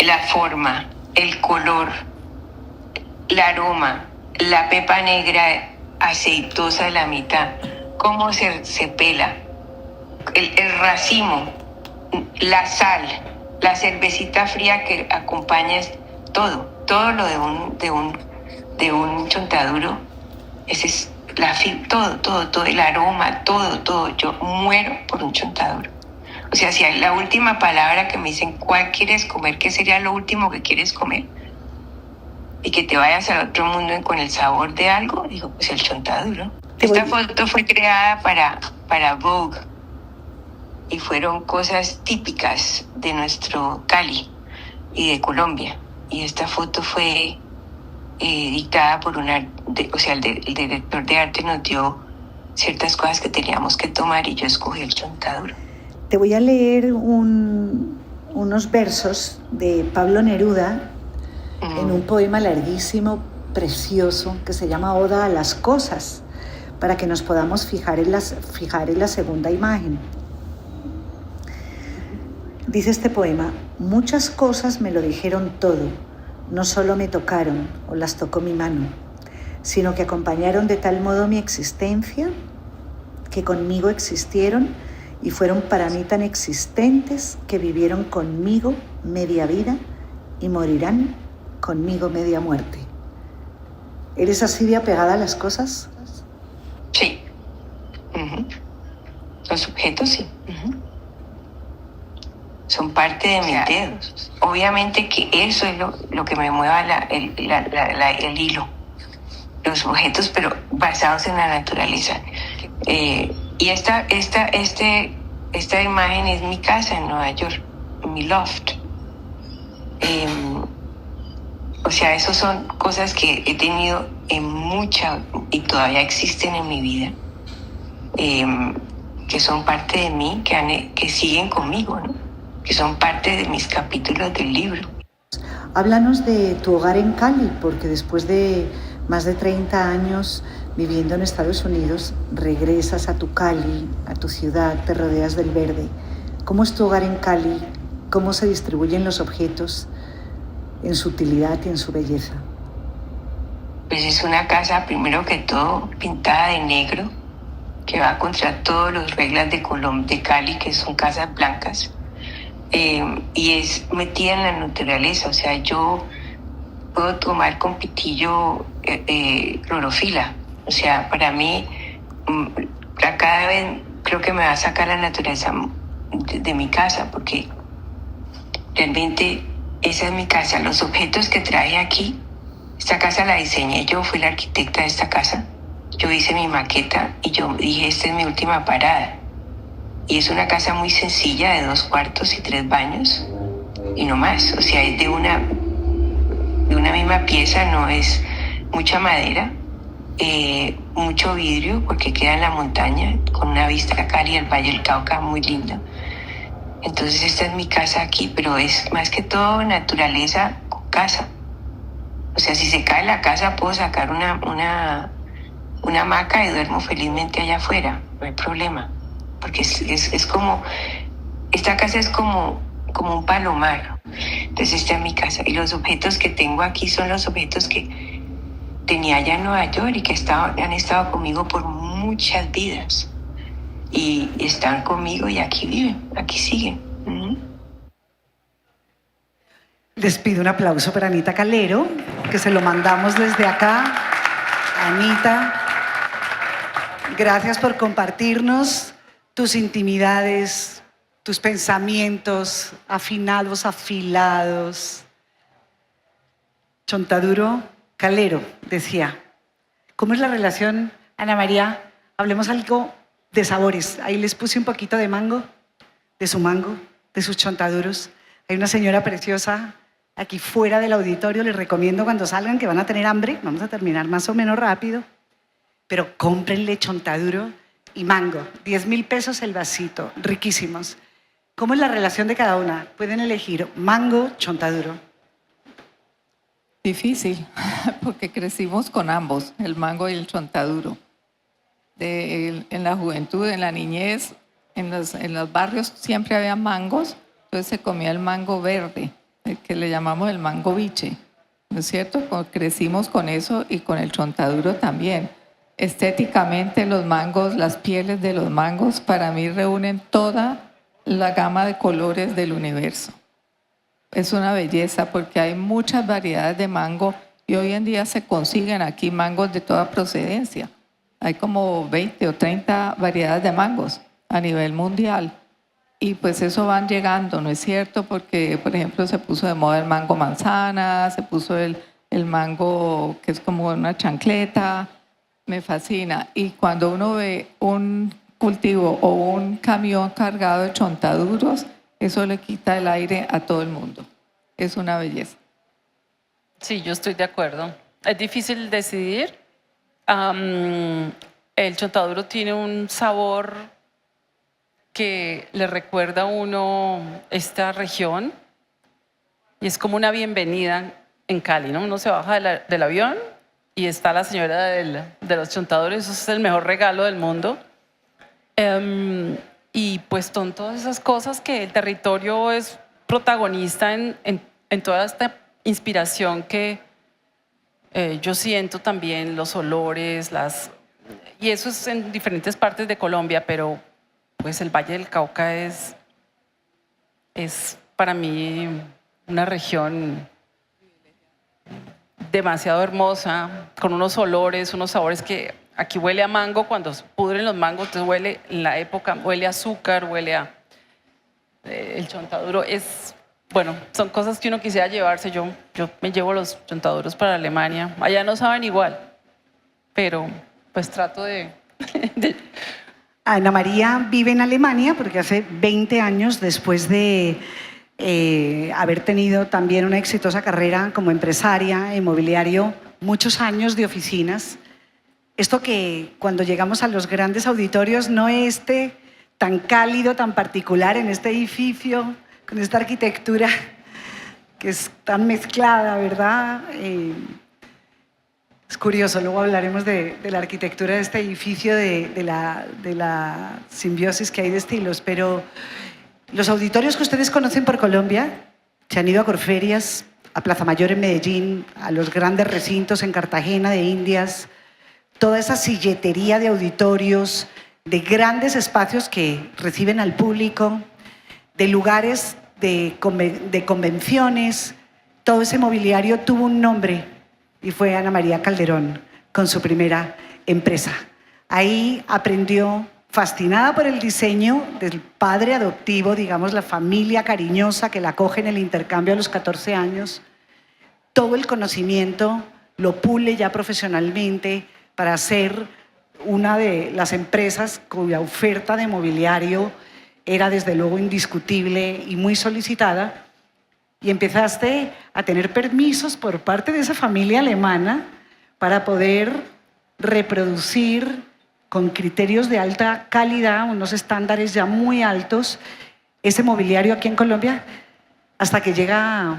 S4: La forma, el color, el aroma, la pepa negra aceitosa de la mitad, cómo se pela, el racimo, la sal, la cervecita fría que acompaña todo lo de un Chontaduro. Ese es todo, el aroma, todo. Yo muero por un Chontaduro. O sea, si hay la última palabra que me dicen, ¿cuál quieres comer? ¿Qué sería lo último que quieres comer? Y que te vayas al otro mundo con el sabor de algo, digo, pues el Chontaduro. Esta foto fue creada para Vogue y fueron cosas típicas de nuestro Cali y de Colombia. Y esta foto fue dictada por el director de arte nos dio ciertas cosas que teníamos que tomar y yo escogí el Chontaduro.
S1: Te voy a leer unos versos de Pablo Neruda en un poema larguísimo, precioso, que se llama Oda a las cosas, para que nos podamos fijar en la segunda imagen. Dice este poema: muchas cosas me lo dijeron todo, no solo me tocaron o las tocó mi mano, sino que acompañaron de tal modo mi existencia que conmigo existieron y fueron para mí tan existentes que vivieron conmigo media vida y morirán conmigo media muerte. ¿Eres así de apegada a las cosas?
S4: Sí. Los objetos, sí. Son parte de mis dedos. Obviamente que eso es lo que me mueva el hilo. Los objetos, pero basados en la naturaleza. Y esta imagen es mi casa en Nueva York, mi loft. O sea, esas son cosas que he tenido y todavía existen en mi vida, que son parte de mí, que siguen conmigo, ¿no? Que son parte de mis capítulos del libro.
S1: Háblanos de tu hogar en Cali, porque después de más de 30 años viviendo en Estados Unidos, regresas a tu Cali, a tu ciudad, te rodeas del verde. ¿Cómo es tu hogar en Cali? ¿Cómo se distribuyen los objetos en su utilidad y en su belleza?
S4: Pues es una casa, primero que todo, pintada de negro, que va contra todas las reglas de Cali, que son casas blancas. Y es metida en la naturaleza, o sea, yo puedo tomar con pitillo clorofila, o sea, para mí cada vez creo que me va a sacar la naturaleza de mi casa, porque realmente esa es mi casa. Los objetos que traje aquí, esta casa la diseñé yo, fui la arquitecta de esta casa, yo hice mi maqueta y yo dije, esta es mi última parada. Y es una casa muy sencilla, de 2 cuartos y 3 baños, y no más. O sea, es de una misma pieza, no es mucha madera, mucho vidrio, porque queda en la montaña, con una vista a Cali, el Valle del Cauca, muy linda. Entonces esta es mi casa aquí, pero es más que todo naturaleza con casa. O sea, si se cae la casa, puedo sacar una hamaca y duermo felizmente allá afuera, no hay problema. Porque es como, esta casa es como un palomar. Entonces esta es mi casa. Y los objetos que tengo aquí son los objetos que tenía allá en Nueva York y que han estado conmigo por muchas vidas. Y están conmigo y aquí viven, aquí siguen.
S1: Les pido un aplauso para Anita Calero, que se lo mandamos desde acá. Anita, gracias por compartirnos tus intimidades, tus pensamientos afinados, afilados. Chontaduro Calero decía, ¿cómo es la relación, Ana María? Hablemos algo de sabores. Ahí les puse un poquito de mango, de su mango, de sus chontaduros. Hay una señora preciosa aquí fuera del auditorio, les recomiendo cuando salgan que van a tener hambre, vamos a terminar más o menos rápido, pero cómprenle chontaduro y mango, 10,000 pesos el vasito, riquísimos. ¿Cómo es la relación de cada una? Pueden elegir mango, chontaduro.
S3: Difícil, porque crecimos con ambos, el mango y el chontaduro. En la juventud, en la niñez, en los barrios siempre había mangos, entonces se comía el mango verde, el que le llamamos el mango biche, ¿no es cierto? Crecimos con eso y con el chontaduro también. Estéticamente los mangos, las pieles de los mangos para mí reúnen toda la gama de colores del universo. Es una belleza porque hay muchas variedades de mango y hoy en día se consiguen aquí mangos de toda procedencia. Hay como 20 o 30 variedades de mangos a nivel mundial y pues eso van llegando, ¿no es cierto? Porque, por ejemplo, se puso de moda el mango manzana, se puso el mango que es como una chancleta, me fascina. Y cuando uno ve un cultivo o un camión cargado de chontaduros, eso le quita el aire a todo el mundo. Es una belleza.
S2: Sí, yo estoy de acuerdo. Es difícil decidir. El chontaduro tiene un sabor que le recuerda a uno esta región y es como una bienvenida en Cali, ¿no? Uno se baja del avión y está la señora de los chontadores, eso es el mejor regalo del mundo. Y pues son todas esas cosas que el territorio es protagonista en toda esta inspiración que yo siento también, los olores, y eso es en diferentes partes de Colombia, pero pues el Valle del Cauca es para mí una región demasiado hermosa, con unos olores, unos sabores que aquí huele a mango, cuando pudren los mangos, entonces huele, en la época huele a azúcar, huele a el chontaduro. Bueno, son cosas que uno quisiera llevarse. Yo me llevo los chontaduros para Alemania. Allá no saben igual, pero pues trato de
S1: Ana María vive en Alemania porque hace 20 años, después de haber tenido también una exitosa carrera como empresaria, inmobiliario, muchos años de oficinas, esto que cuando llegamos a los grandes auditorios, no tan cálido, tan particular en este edificio, con esta arquitectura que es tan mezclada, ¿verdad? Es curioso, luego hablaremos de la arquitectura de este edificio, de la simbiosis que hay de estilos, pero los auditorios que ustedes conocen por Colombia, se han ido a Corferias, a Plaza Mayor en Medellín, a los grandes recintos en Cartagena de Indias, toda esa silletería de auditorios, de grandes espacios que reciben al público, de lugares de convenciones, todo ese mobiliario tuvo un nombre y fue Ana María Calderón con su primera empresa. Ahí aprendió, fascinada por el diseño del padre adoptivo, digamos, la familia cariñosa que la acoge en el intercambio a los 14 años, todo el conocimiento lo pule ya profesionalmente para ser una de las empresas cuya oferta de mobiliario era desde luego indiscutible y muy solicitada, y empezaste a tener permisos por parte de esa familia alemana para poder reproducir con criterios de alta calidad, unos estándares ya muy altos, ese mobiliario aquí en Colombia, hasta que llega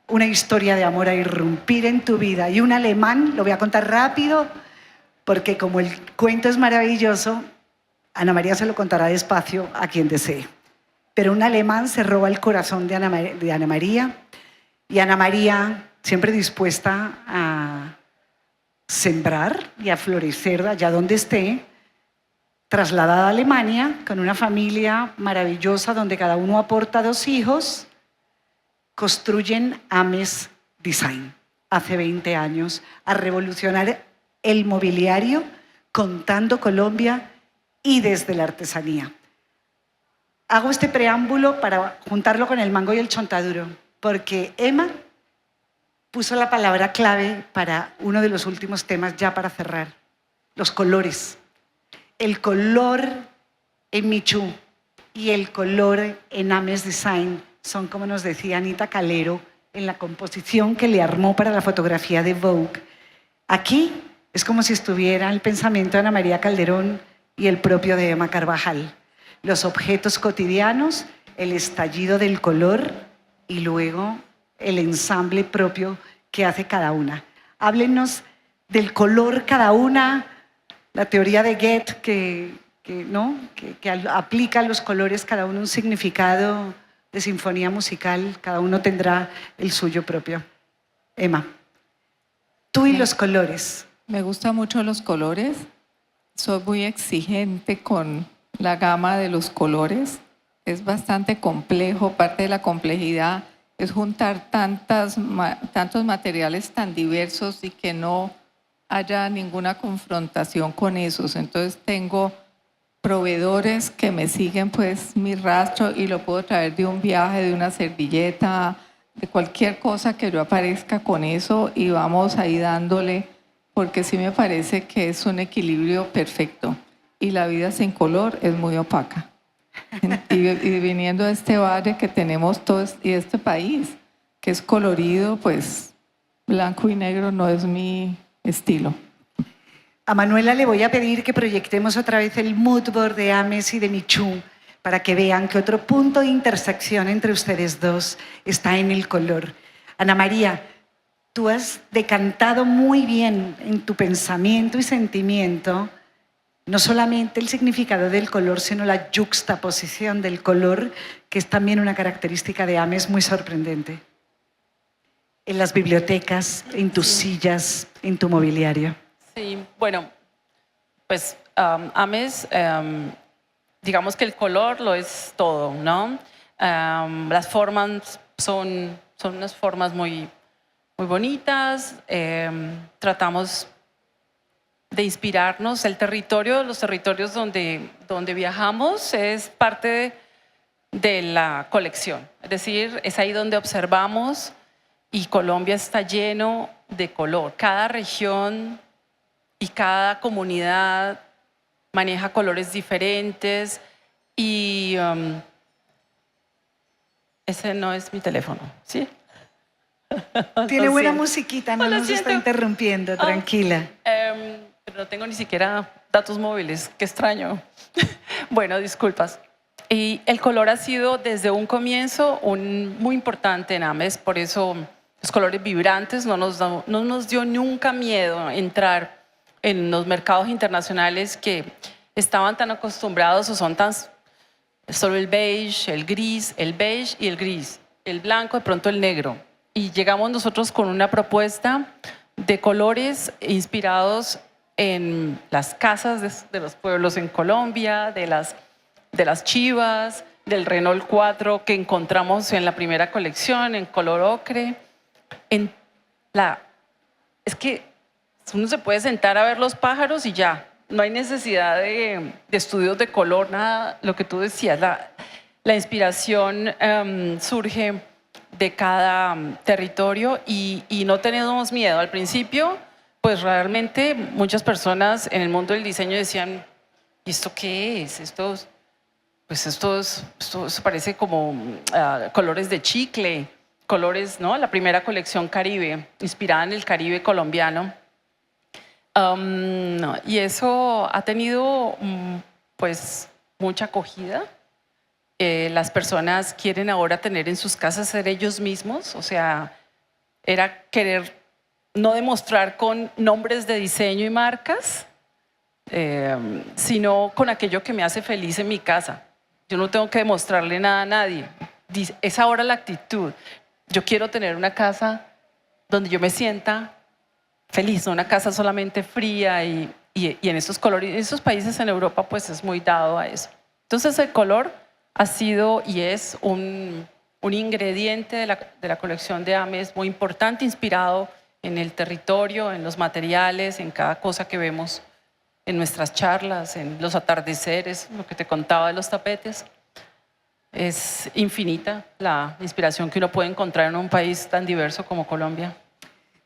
S1: una historia de amor a irrumpir en tu vida. Y un alemán, lo voy a contar rápido, porque como el cuento es maravilloso, Ana María se lo contará despacio a quien desee. Pero un alemán se roba el corazón de Ana María, y Ana María, siempre dispuesta a sembrar y a florecer allá donde esté, trasladada a Alemania con una familia maravillosa donde cada uno aporta 2 hijos, construyen Ames Design hace 20 años a revolucionar el mobiliario contando Colombia y desde la artesanía. Hago este preámbulo para juntarlo con el mango y el chontaduro, porque Emma puso la palabra clave para uno de los últimos temas ya para cerrar, los colores. El color en Michú y el color en Ames Design son, como nos decía Anita Calero, en la composición que le armó para la fotografía de Vogue. Aquí es como si estuviera el pensamiento de Ana María Calderón y el propio de Emma Carvajal. Los objetos cotidianos, el estallido del color y luego el ensamble propio que hace cada una. Háblenos del color cada una, la teoría de Goethe que aplica a los colores cada uno un significado de sinfonía musical, cada uno tendrá el suyo propio. Emma, tú y los colores.
S3: Me gustan mucho los colores. Soy muy exigente con la gama de los colores. Es bastante complejo. Parte de la complejidad es juntar tantos materiales tan diversos y que no haya ninguna confrontación con esos. Entonces tengo proveedores que me siguen pues mi rastro y lo puedo traer de un viaje, de una servilleta, de cualquier cosa que yo aparezca con eso y vamos ahí dándole, porque sí me parece que es un equilibrio perfecto y la vida sin color es muy opaca. Y viniendo de este valle que tenemos todos y este país que es colorido, pues blanco y negro no es mi estilo.
S1: A Manuela le voy a pedir que proyectemos otra vez el mood board de Ames y de Michú para que vean que otro punto de intersección entre ustedes dos está en el color. Ana María, tú has decantado muy bien en tu pensamiento y sentimiento no solamente el significado del color, sino la yuxtaposición del color, que es también una característica de Ames muy sorprendente. En las bibliotecas, en tus sillas, en tu mobiliario.
S2: Sí, bueno, pues Ames, digamos que el color lo es todo, ¿no? Las formas son unas formas muy bonitas. Tratamos de inspirarnos. El territorio, los territorios donde viajamos es parte de la colección. Es decir, es ahí donde observamos y Colombia está lleno de color. Cada región y cada comunidad maneja colores diferentes y ese no es mi teléfono, ¿sí?
S1: Tiene
S2: Lo
S1: buena
S2: siento.
S1: musiquita, no
S2: Lo
S1: nos está
S2: siento.
S1: interrumpiendo, tranquila.
S2: Pero no tengo ni siquiera datos móviles, qué extraño. Bueno, disculpas. Y el color ha sido desde un comienzo muy importante en Ames, por eso los colores vibrantes no nos dio nunca miedo entrar en los mercados internacionales que estaban tan acostumbrados o son tan solo el beige, el gris, el beige y el gris, el blanco, de pronto el negro. Y llegamos nosotros con una propuesta de colores inspirados en las casas de los pueblos en Colombia, de las chivas, del Renault 4 que encontramos en la primera colección, en color ocre. Es que uno se puede sentar a ver los pájaros y ya, no hay necesidad de estudios de color, nada, lo que tú decías, la inspiración surge de cada territorio y no tenemos miedo. Al principio, pues realmente muchas personas en el mundo del diseño decían, ¿y esto qué es? Esto parece como colores de chicle, colores, ¿no? La primera colección Caribe, inspirada en el Caribe colombiano. Y eso ha tenido pues mucha acogida. Las personas quieren ahora tener en sus casas ser ellos mismos, o sea, era querer no demostrar con nombres de diseño y marcas, sino con aquello que me hace feliz en mi casa. Yo no tengo que demostrarle nada a nadie. Es ahora la actitud. Yo quiero tener una casa donde yo me sienta feliz, no una casa solamente fría y en estos colores, en estos países en Europa pues es muy dado a eso. Entonces el color ha sido y es un ingrediente de la colección de Ames muy importante, inspirado en el territorio, en los materiales, en cada cosa que vemos en nuestras charlas, en los atardeceres, lo que te contaba de los tapetes. Es infinita la inspiración que uno puede encontrar en un país tan diverso como Colombia.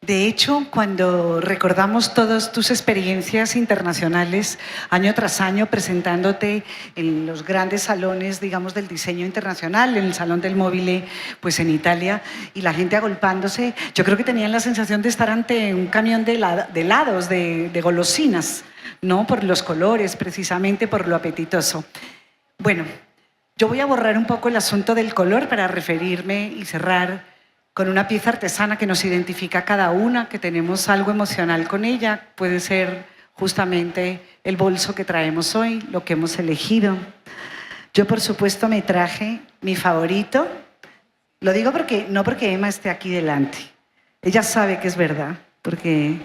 S1: De hecho, cuando recordamos todas tus experiencias internacionales, año tras año, presentándote en los grandes salones, digamos, del diseño internacional, en el Salón del Móvil, pues en Italia, y la gente agolpándose, yo creo que tenían la sensación de estar ante un camión de helados, de golosinas, ¿no? Por los colores, precisamente por lo apetitoso. Bueno, yo voy a borrar un poco el asunto del color para referirme y cerrar con una pieza artesana que nos identifica a cada una, que tenemos algo emocional con ella. Puede ser justamente el bolso que traemos hoy, lo que hemos elegido. Yo, por supuesto, me traje mi favorito. Lo digo no porque Emma esté aquí delante. Ella sabe que es verdad, porque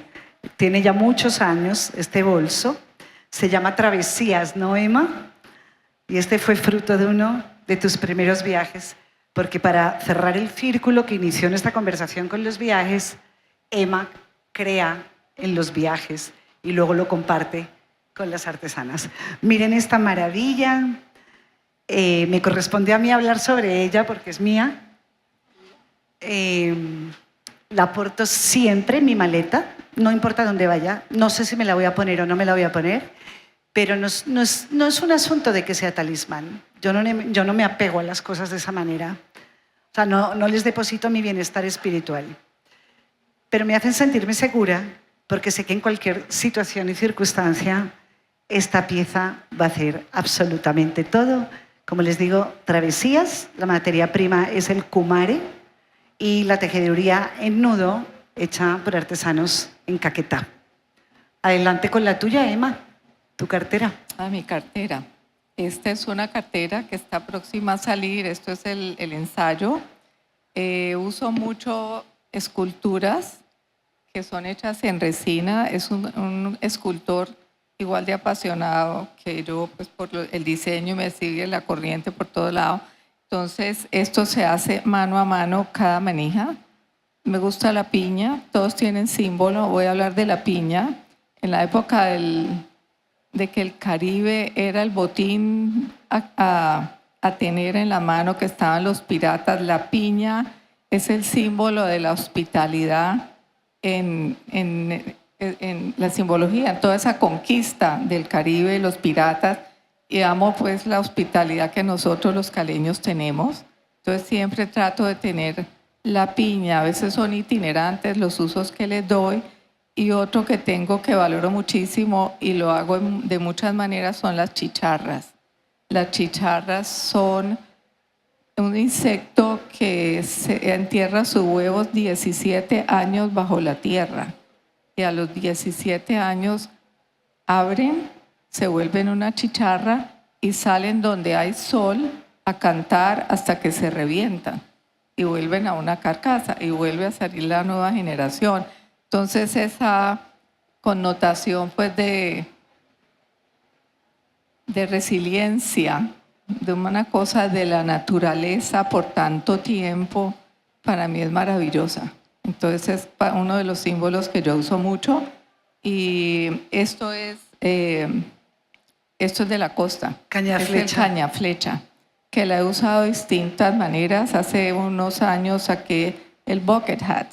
S1: tiene ya muchos años este bolso. Se llama Travesías, ¿no, Emma? Y este fue fruto de uno de tus primeros viajes, porque para cerrar el círculo que inició nuestra conversación con los viajes, Emma crea en los viajes y luego lo comparte con las artesanas. Miren esta maravilla. Me corresponde a mí hablar sobre ella porque es mía. La porto siempre en mi maleta, no importa dónde vaya. No sé si me la voy a poner o no me la voy a poner, pero no es un asunto de que sea talismán. Yo no me apego a las cosas de esa manera. O sea, no les deposito mi bienestar espiritual. Pero me hacen sentirme segura porque sé que en cualquier situación y circunstancia esta pieza va a hacer absolutamente todo. Como les digo, Travesías, la materia prima es el kumare y la tejeduría en nudo hecha por artesanos en Caquetá. Adelante con la tuya, Emma, tu cartera.
S3: Mi cartera. Esta es una cartera que está próxima a salir. Esto es el ensayo. Uso mucho esculturas que son hechas en resina. Es un escultor igual de apasionado que yo, pues por el diseño, me sigue la corriente por todo lado. Entonces, esto se hace mano a mano, cada manija. Me gusta la piña, todos tienen símbolo. Voy a hablar de la piña. En la época de que el Caribe era el botín a tener en la mano, que estaban los piratas, la piña es el símbolo de la hospitalidad en la simbología, en toda esa conquista del Caribe, los piratas, y amo pues la hospitalidad que nosotros los caleños tenemos. Entonces siempre trato de tener la piña. A veces son itinerantes los usos que les doy, y otro que tengo que valoro muchísimo y lo hago de muchas maneras son las chicharras. Las chicharras son un insecto que se entierra sus huevos 17 años bajo la tierra, y a los 17 años abren, se vuelven una chicharra y salen donde hay sol a cantar hasta que se revientan y vuelven a una carcasa y vuelve a salir la nueva generación. Entonces esa connotación pues de resiliencia, de una cosa de la naturaleza por tanto tiempo, para mí es maravillosa. Entonces es uno de los símbolos que yo uso mucho, y esto es de la costa.
S1: Caña
S3: es
S1: flecha.
S3: el caña flecha, que la he usado de distintas maneras. Hace unos años saqué el bucket hat,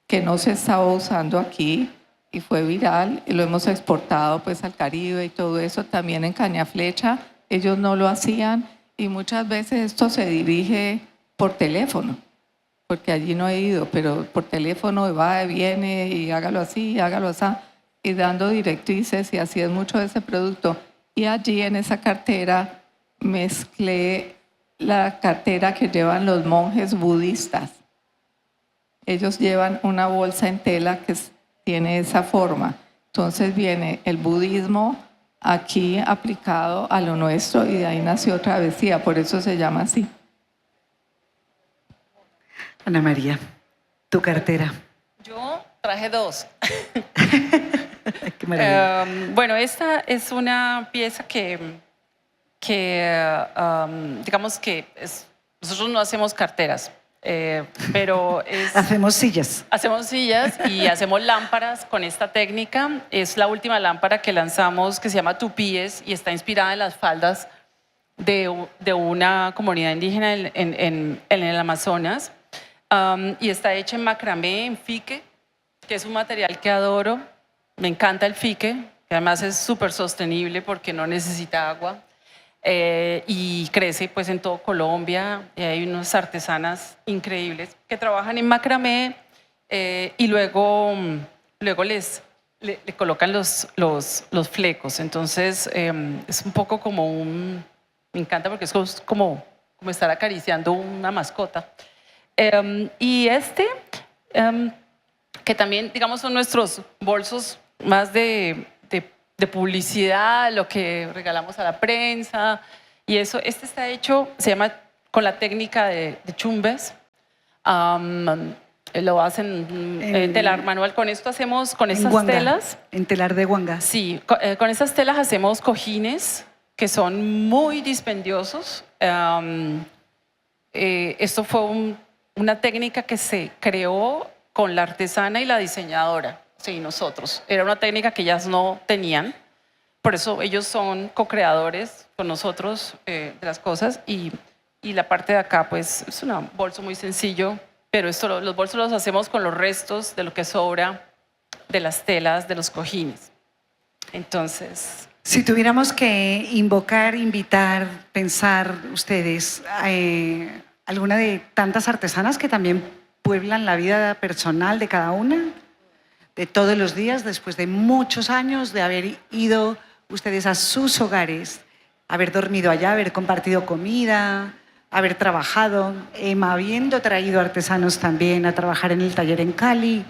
S3: que no se estaba usando aquí y fue viral, y lo hemos exportado pues al Caribe y todo eso. También en caña flecha ellos no lo hacían, y muchas veces esto se dirige por teléfono, porque allí no he ido, pero por teléfono va y viene y hágalo así, y dando directrices, y así es mucho de ese producto. Y allí en esa cartera mezclé la cartera que llevan los monjes budistas. Ellos llevan una bolsa en tela que tiene esa forma. Entonces viene el budismo aquí aplicado a lo nuestro, y de ahí nació Travesía, por eso se llama así.
S1: Ana María, tu cartera.
S2: Yo traje dos.
S1: Qué maravilla.
S2: Bueno, esta es una pieza que digamos que nosotros no hacemos carteras, pero
S1: Hacemos sillas.
S2: hacemos sillas y hacemos lámparas con esta técnica. Es la última lámpara que lanzamos, que se llama Tupíes, y está inspirada en las faldas de una comunidad indígena en el Amazonas. Y está hecha en macramé, en fique, que es un material que adoro. Me encanta el fique, que además es súper sostenible porque no necesita agua, y crece pues en todo Colombia. Y hay unas artesanas increíbles que trabajan en macramé, y luego le colocan los flecos. Entonces es un poco como me encanta porque es como estar acariciando una mascota. Y que también, digamos, son nuestros bolsos más de publicidad, lo que regalamos a la prensa. Y eso, este está hecho, se llama con la técnica de chumbes. Lo hacen en telar manual. Con esto hacemos, con estas
S1: Huanga,
S2: telas.
S1: en telar de Huanga.
S2: Sí, con esas telas hacemos cojines que son muy dispendiosos. Esto fue una técnica que se creó con la artesana y la diseñadora, sí, nosotros. Era una técnica que ellas no tenían, por eso ellos son co-creadores con nosotros de las cosas y la parte de acá pues es un bolso muy sencillo, pero los bolsos los hacemos con los restos de lo que sobra de las telas de los cojines. Entonces...
S1: Si tuviéramos que invocar, invitar, pensar ustedes alguna de tantas artesanas que también pueblan la vida personal de cada una, de todos los días, después de muchos años de haber ido ustedes a sus hogares, haber dormido allá, haber compartido comida, haber trabajado, Emma habiendo traído artesanos también a trabajar en el taller en Cali.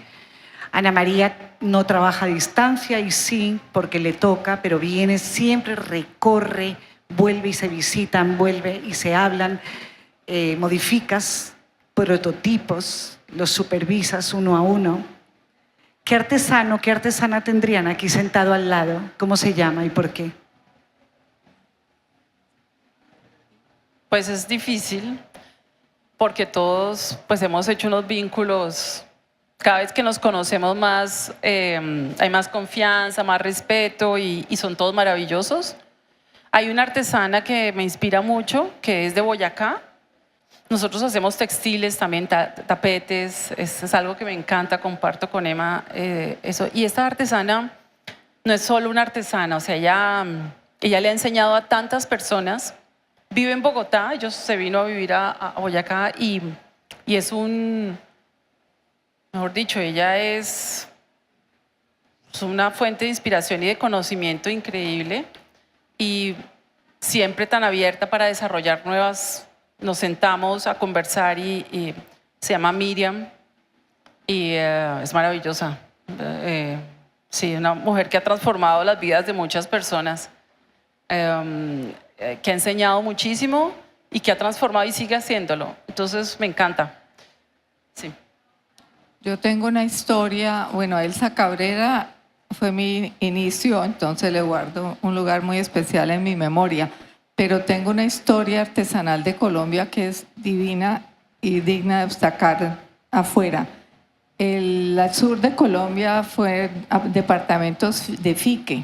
S1: Ana María no trabaja a distancia y sí, porque le toca, pero viene, siempre recorre, vuelve y se visitan, vuelve y se hablan, modificas prototipos, los supervisas uno a uno. ¿Qué artesano, qué artesana tendrían aquí sentado al lado? ¿Cómo se llama y por qué?
S2: Pues es difícil, porque todos pues hemos hecho unos vínculos. Cada vez que nos conocemos más, hay más confianza, más respeto y son todos maravillosos. Hay una artesana que me inspira mucho, que es de Boyacá. Nosotros hacemos textiles también, tapetes, es algo que me encanta, comparto con Emma eso. Y esta artesana no es solo una artesana, o sea, ella le ha enseñado a tantas personas. Vive en Bogotá, ella se vino a vivir a Boyacá y es mejor dicho, ella es una fuente de inspiración y de conocimiento increíble y siempre tan abierta para desarrollar nuevas. Nos sentamos a conversar y se llama Miriam y es maravillosa. Sí, una mujer que ha transformado las vidas de muchas personas, que ha enseñado muchísimo y que ha transformado y sigue haciéndolo. Entonces me encanta. Sí.
S3: Yo tengo una historia, bueno, Elsa Cabrera fue mi inicio, entonces le guardo un lugar muy especial en mi memoria, pero tengo una historia artesanal de Colombia que es divina y digna de destacar afuera. El sur de Colombia fue departamentos de fique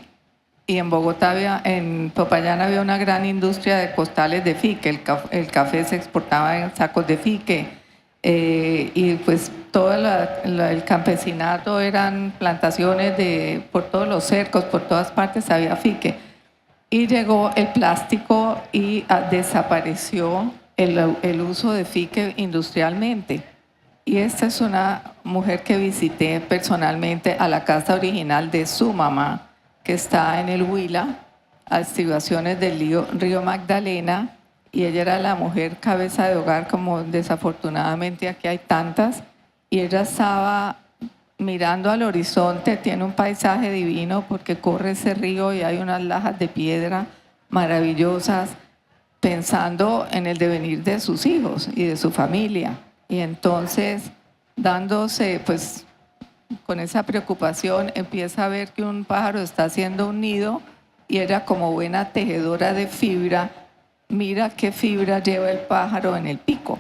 S3: y en Bogotá, en Popayán había una gran industria de costales de fique, el café se exportaba en sacos de fique. Y pues todo el campesinato eran plantaciones por todos los cercos, por todas partes había fique. Y llegó el plástico y desapareció el uso de fique industrialmente. Y esta es una mujer que visité personalmente a la casa original de su mamá, que está en el Huila, a estribaciones del río Magdalena. Y ella era la mujer cabeza de hogar, como desafortunadamente aquí hay tantas, y ella estaba mirando al horizonte, tiene un paisaje divino porque corre ese río y hay unas lajas de piedra maravillosas, pensando en el devenir de sus hijos y de su familia. Y entonces, dándose, pues, con esa preocupación, empieza a ver que un pájaro está haciendo un nido y ella, como buena tejedora de fibra, mira qué fibra lleva el pájaro en el pico.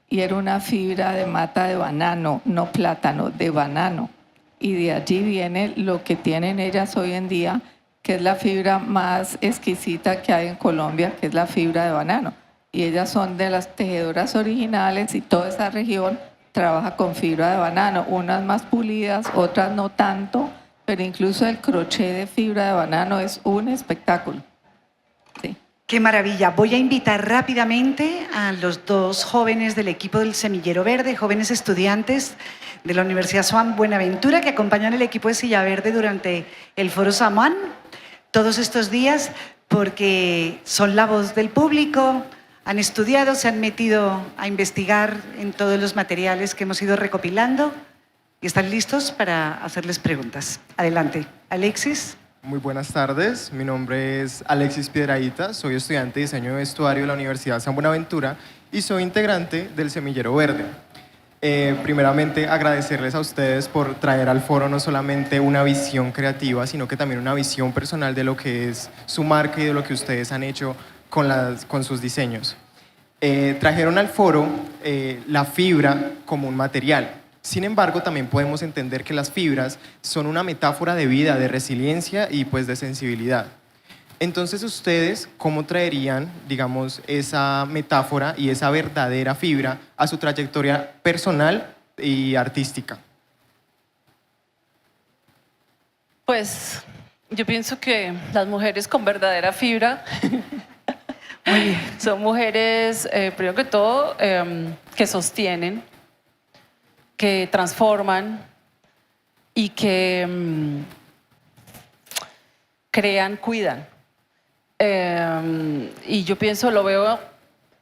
S3: Y era una fibra de mata de banano, no plátano, de banano. Y de allí viene lo que tienen ellas hoy en día, que es la fibra más exquisita que hay en Colombia, que es la fibra de banano. Y ellas son de las tejedoras originales y toda esa región trabaja con fibra de banano, unas más pulidas, otras no tanto, pero incluso el crochet de fibra de banano es un espectáculo. Sí.
S1: ¡Qué maravilla! Voy a invitar rápidamente a los dos jóvenes del equipo del Semillero Verde, jóvenes estudiantes de la Universidad Swan Buenaventura, que acompañan el equipo de Silla Verde durante el Foro Samuán todos estos días, porque son la voz del público, Han estudiado, se han metido a investigar en todos los materiales que hemos ido recopilando y están listos para hacerles preguntas. Adelante, Alexis.
S5: Muy buenas tardes, mi nombre es Alexis Piedrahita, soy estudiante de diseño de vestuario de la Universidad San Buenaventura y soy integrante del Semillero Verde. Primeramente, agradecerles a ustedes por traer al foro no solamente una visión creativa, sino que también una visión personal de lo que es su marca y de lo que ustedes han hecho con sus diseños. Trajeron al foro la fibra como un material. Sin embargo, también podemos entender que las fibras son una metáfora de vida, de resiliencia y pues de sensibilidad. Entonces, ¿ustedes cómo traerían, digamos, esa metáfora y esa verdadera fibra a su trayectoria personal y artística?
S2: Pues yo pienso que las mujeres con verdadera fibra son mujeres, primero que todo, que sostienen, que transforman y que crean, cuidan. Y yo pienso, lo veo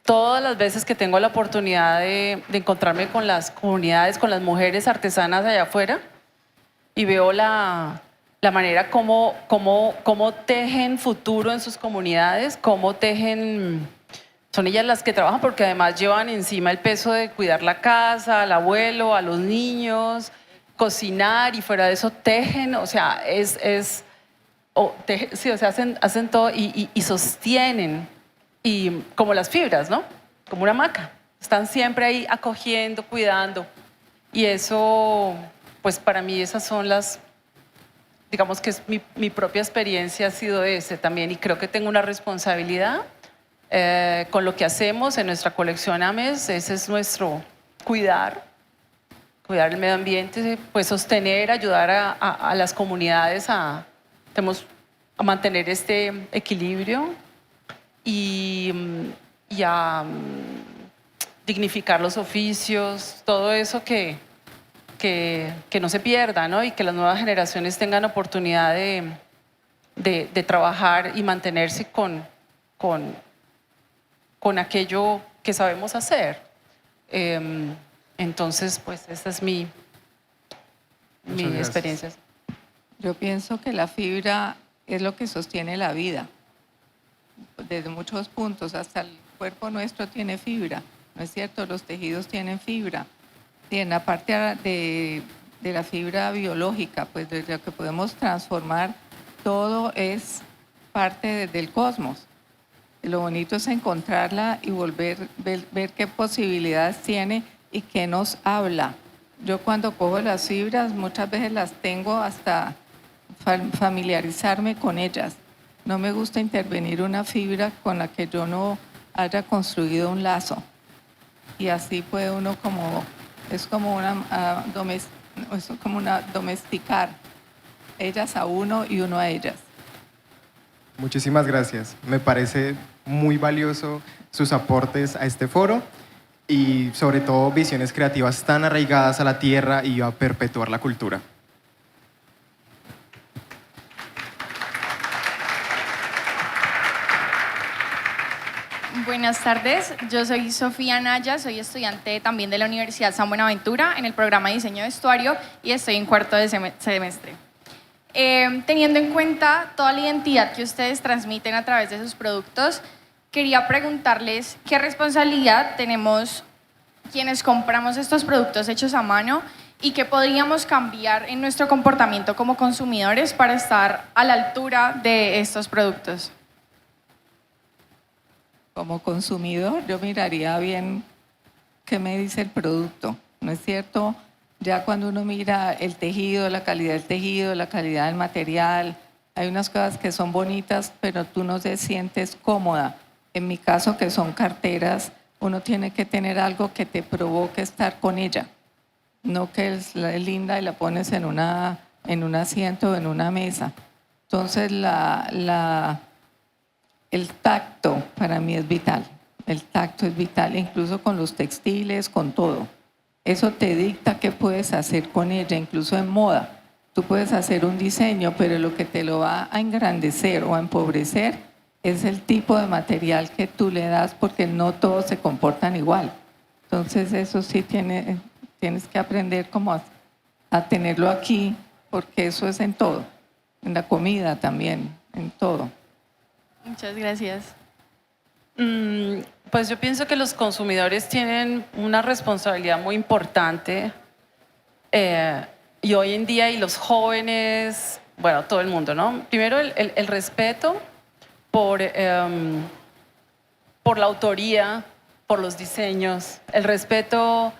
S2: todas las veces que tengo la oportunidad de encontrarme con las comunidades, con las mujeres artesanas allá afuera, y veo la manera como tejen futuro en sus comunidades, cómo tejen. Son ellas las que trabajan porque además llevan encima el peso de cuidar la casa, al abuelo, a los niños, cocinar, y fuera de eso tejen, o sea, sí, o sea, hacen todo y sostienen, y como las fibras, ¿no? Como una hamaca. Están siempre ahí acogiendo, cuidando. Y eso, pues para mí esas son digamos que es mi propia experiencia ha sido ese también, y creo que tengo una responsabilidad con lo que hacemos en nuestra colección AMES. Ese es nuestro cuidar el medio ambiente, pues sostener, ayudar a las comunidades a mantener este equilibrio y a dignificar los oficios, todo eso que no se pierda, ¿no? Y que las nuevas generaciones tengan oportunidad de trabajar y mantenerse con aquello que sabemos hacer. Entonces, pues esta es mi experiencia.
S3: Yo pienso que la fibra es lo que sostiene la vida, desde muchos puntos. Hasta el cuerpo nuestro tiene fibra, ¿no es cierto? Los tejidos tienen fibra. Y en la parte de la fibra biológica, pues de lo que podemos transformar, todo es parte del cosmos. Lo bonito es encontrarla y ver qué posibilidades tiene y qué nos habla. Yo cuando cojo las fibras, muchas veces las tengo hasta familiarizarme con ellas. No me gusta intervenir una fibra con la que yo no haya construido un lazo. Y así puede uno es como una domesticar, ellas a uno y uno a ellas.
S5: Muchísimas gracias. Me parece muy valioso sus aportes a este foro y sobre todo visiones creativas tan arraigadas a la tierra y a perpetuar la cultura.
S6: Buenas tardes, yo soy Sofía Naya, soy estudiante también de la Universidad San Buenaventura en el programa de diseño de vestuario y estoy en cuarto de semestre. Teniendo en cuenta toda la identidad que ustedes transmiten a través de sus productos, quería preguntarles qué responsabilidad tenemos quienes compramos estos productos hechos a mano y qué podríamos cambiar en nuestro comportamiento como consumidores para estar a la altura de estos productos.
S3: Como consumidor, yo miraría bien qué me dice el producto, ¿no es cierto? Ya cuando uno mira el tejido, la calidad del tejido, la calidad del material, hay unas cosas que son bonitas, pero tú no te sientes cómoda. En mi caso, que son carteras, uno tiene que tener algo que te provoque estar con ella, no que es linda y la pones en un asiento o en una mesa. Entonces, el tacto para mí es vital. El tacto es vital, incluso con los textiles, con todo. Eso te dicta qué puedes hacer con ella, incluso en moda. Tú puedes hacer un diseño, pero lo que te lo va a engrandecer o a empobrecer es el tipo de material que tú le das, porque no todos se comportan igual. Entonces eso sí tienes que aprender como a tenerlo aquí, porque eso es en todo, en la comida también, en todo.
S6: Muchas gracias.
S2: Pues yo pienso que los consumidores tienen una responsabilidad muy importante y hoy en día, y los jóvenes, bueno, todo el mundo, ¿no? Primero el respeto por la autoría, por los diseños, el respeto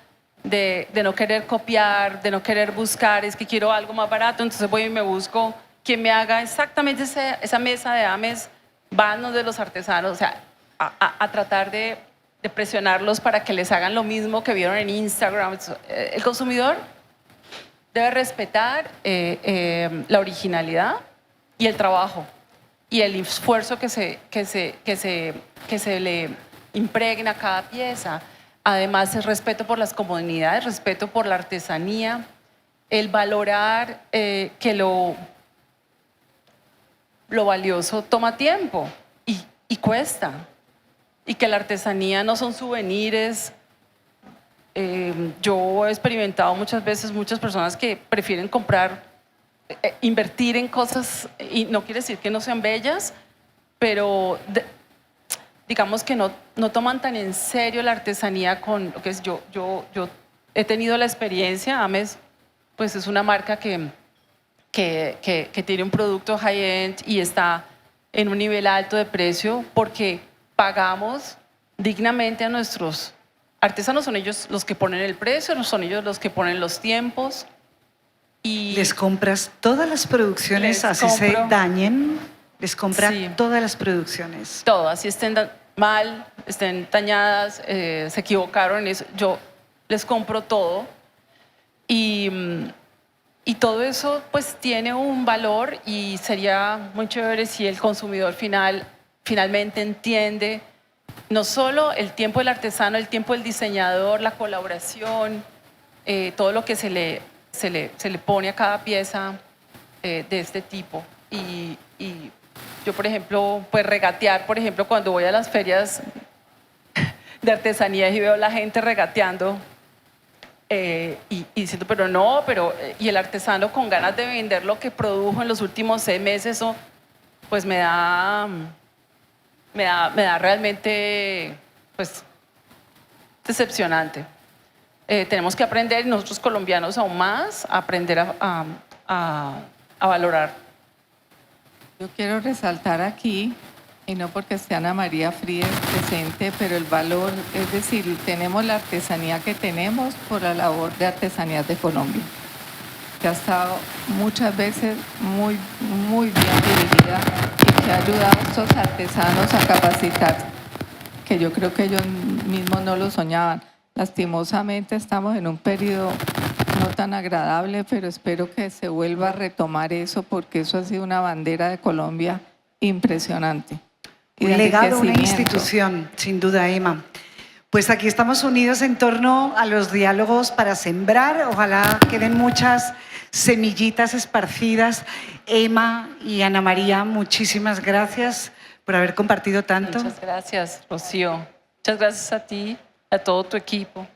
S2: de no querer copiar, de no querer buscar, es que quiero algo más barato, entonces voy y me busco quien me haga exactamente esa mesa de ames, manos de los artesanos, o sea, a tratar de presionarlos para que les hagan lo mismo que vieron en Instagram. El consumidor debe respetar la originalidad y el trabajo y el esfuerzo que se le impregna a cada pieza. Además, el respeto por las comunidades, respeto por la artesanía, el valorar que lo valioso toma tiempo y cuesta, y que la artesanía no son souvenirs. Yo he experimentado muchas veces muchas personas que prefieren comprar, invertir en cosas, y no quiere decir que no sean bellas, pero digamos que no toman tan en serio la artesanía con lo que es. Yo he tenido la experiencia. Ames pues es una marca que tiene un producto high-end y está en un nivel alto de precio porque pagamos dignamente a nuestros artesanos. Son ellos los que ponen el precio, son ellos los que ponen los tiempos. Y
S1: les compras todas las producciones,
S2: les
S1: así se
S2: compro.
S1: dañen, les compras
S2: Sí.
S1: todas las producciones.
S2: todo, así estén mal, estén dañadas, se equivocaron en eso, yo les compro todo y todo eso pues tiene un valor, y sería muy chévere si el consumidor finalmente entiende no solo el tiempo del artesano, el tiempo del diseñador, la colaboración, todo lo que se le pone a cada pieza de este tipo. Y yo, por ejemplo, pues regatear, por ejemplo, cuando voy a las ferias de artesanías y veo a la gente regateando y diciendo, y el artesano con ganas de vender lo que produjo en los últimos 6 meses, eso pues me da realmente pues decepcionante. Tenemos que aprender, nosotros colombianos aún más, a aprender a valorar.
S3: Yo quiero resaltar aquí, y no porque esté Ana María Fríes presente, pero el valor, es decir, tenemos la artesanía que tenemos por la labor de Artesanías de Colombia, que ha estado muchas veces muy bien dirigida y que ha ayudado a estos artesanos a capacitarse, que yo creo que ellos mismos no lo soñaban. Lastimosamente estamos en un periodo no tan agradable, pero espero que se vuelva a retomar eso, porque eso ha sido una bandera de Colombia impresionante. Y
S1: Un
S3: de
S1: legado, una
S3: enriquecimiento.
S1: institución, sin duda, Emma. Pues aquí estamos unidos en torno a los diálogos para sembrar. Ojalá queden muchas semillitas esparcidas. Emma y Ana María, muchísimas gracias por haber compartido tanto.
S2: Muchas gracias, Rocío. Muchas gracias a ti, a todo tu equipo.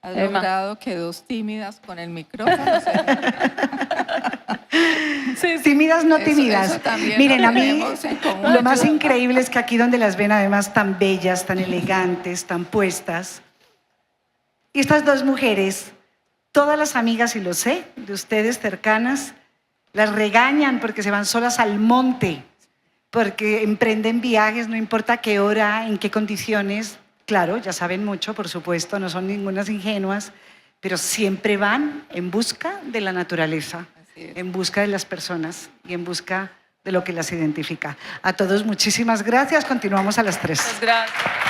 S3: Has
S2: Emma.
S3: logrado que 2 tímidas con el micrófono se...
S1: Tímidas, no
S3: Eso-
S1: tímidas.
S3: eso también
S1: Miren,
S3: lo
S1: a mí
S3: tenemos en común.
S1: lo más increíble es que aquí donde las ven además tan bellas, tan elegantes, tan puestas, y estas 2 mujeres, todas las amigas, y lo sé, de ustedes cercanas, las regañan porque se van solas al monte, porque emprenden viajes, no importa a qué hora, en qué condiciones. Claro, ya saben mucho, por supuesto, no son ningunas ingenuas, pero siempre van en busca de la naturaleza, en busca de las personas y en busca de lo que las identifica. A todos, muchísimas gracias. Continuamos a las 3.
S2: Muchas gracias.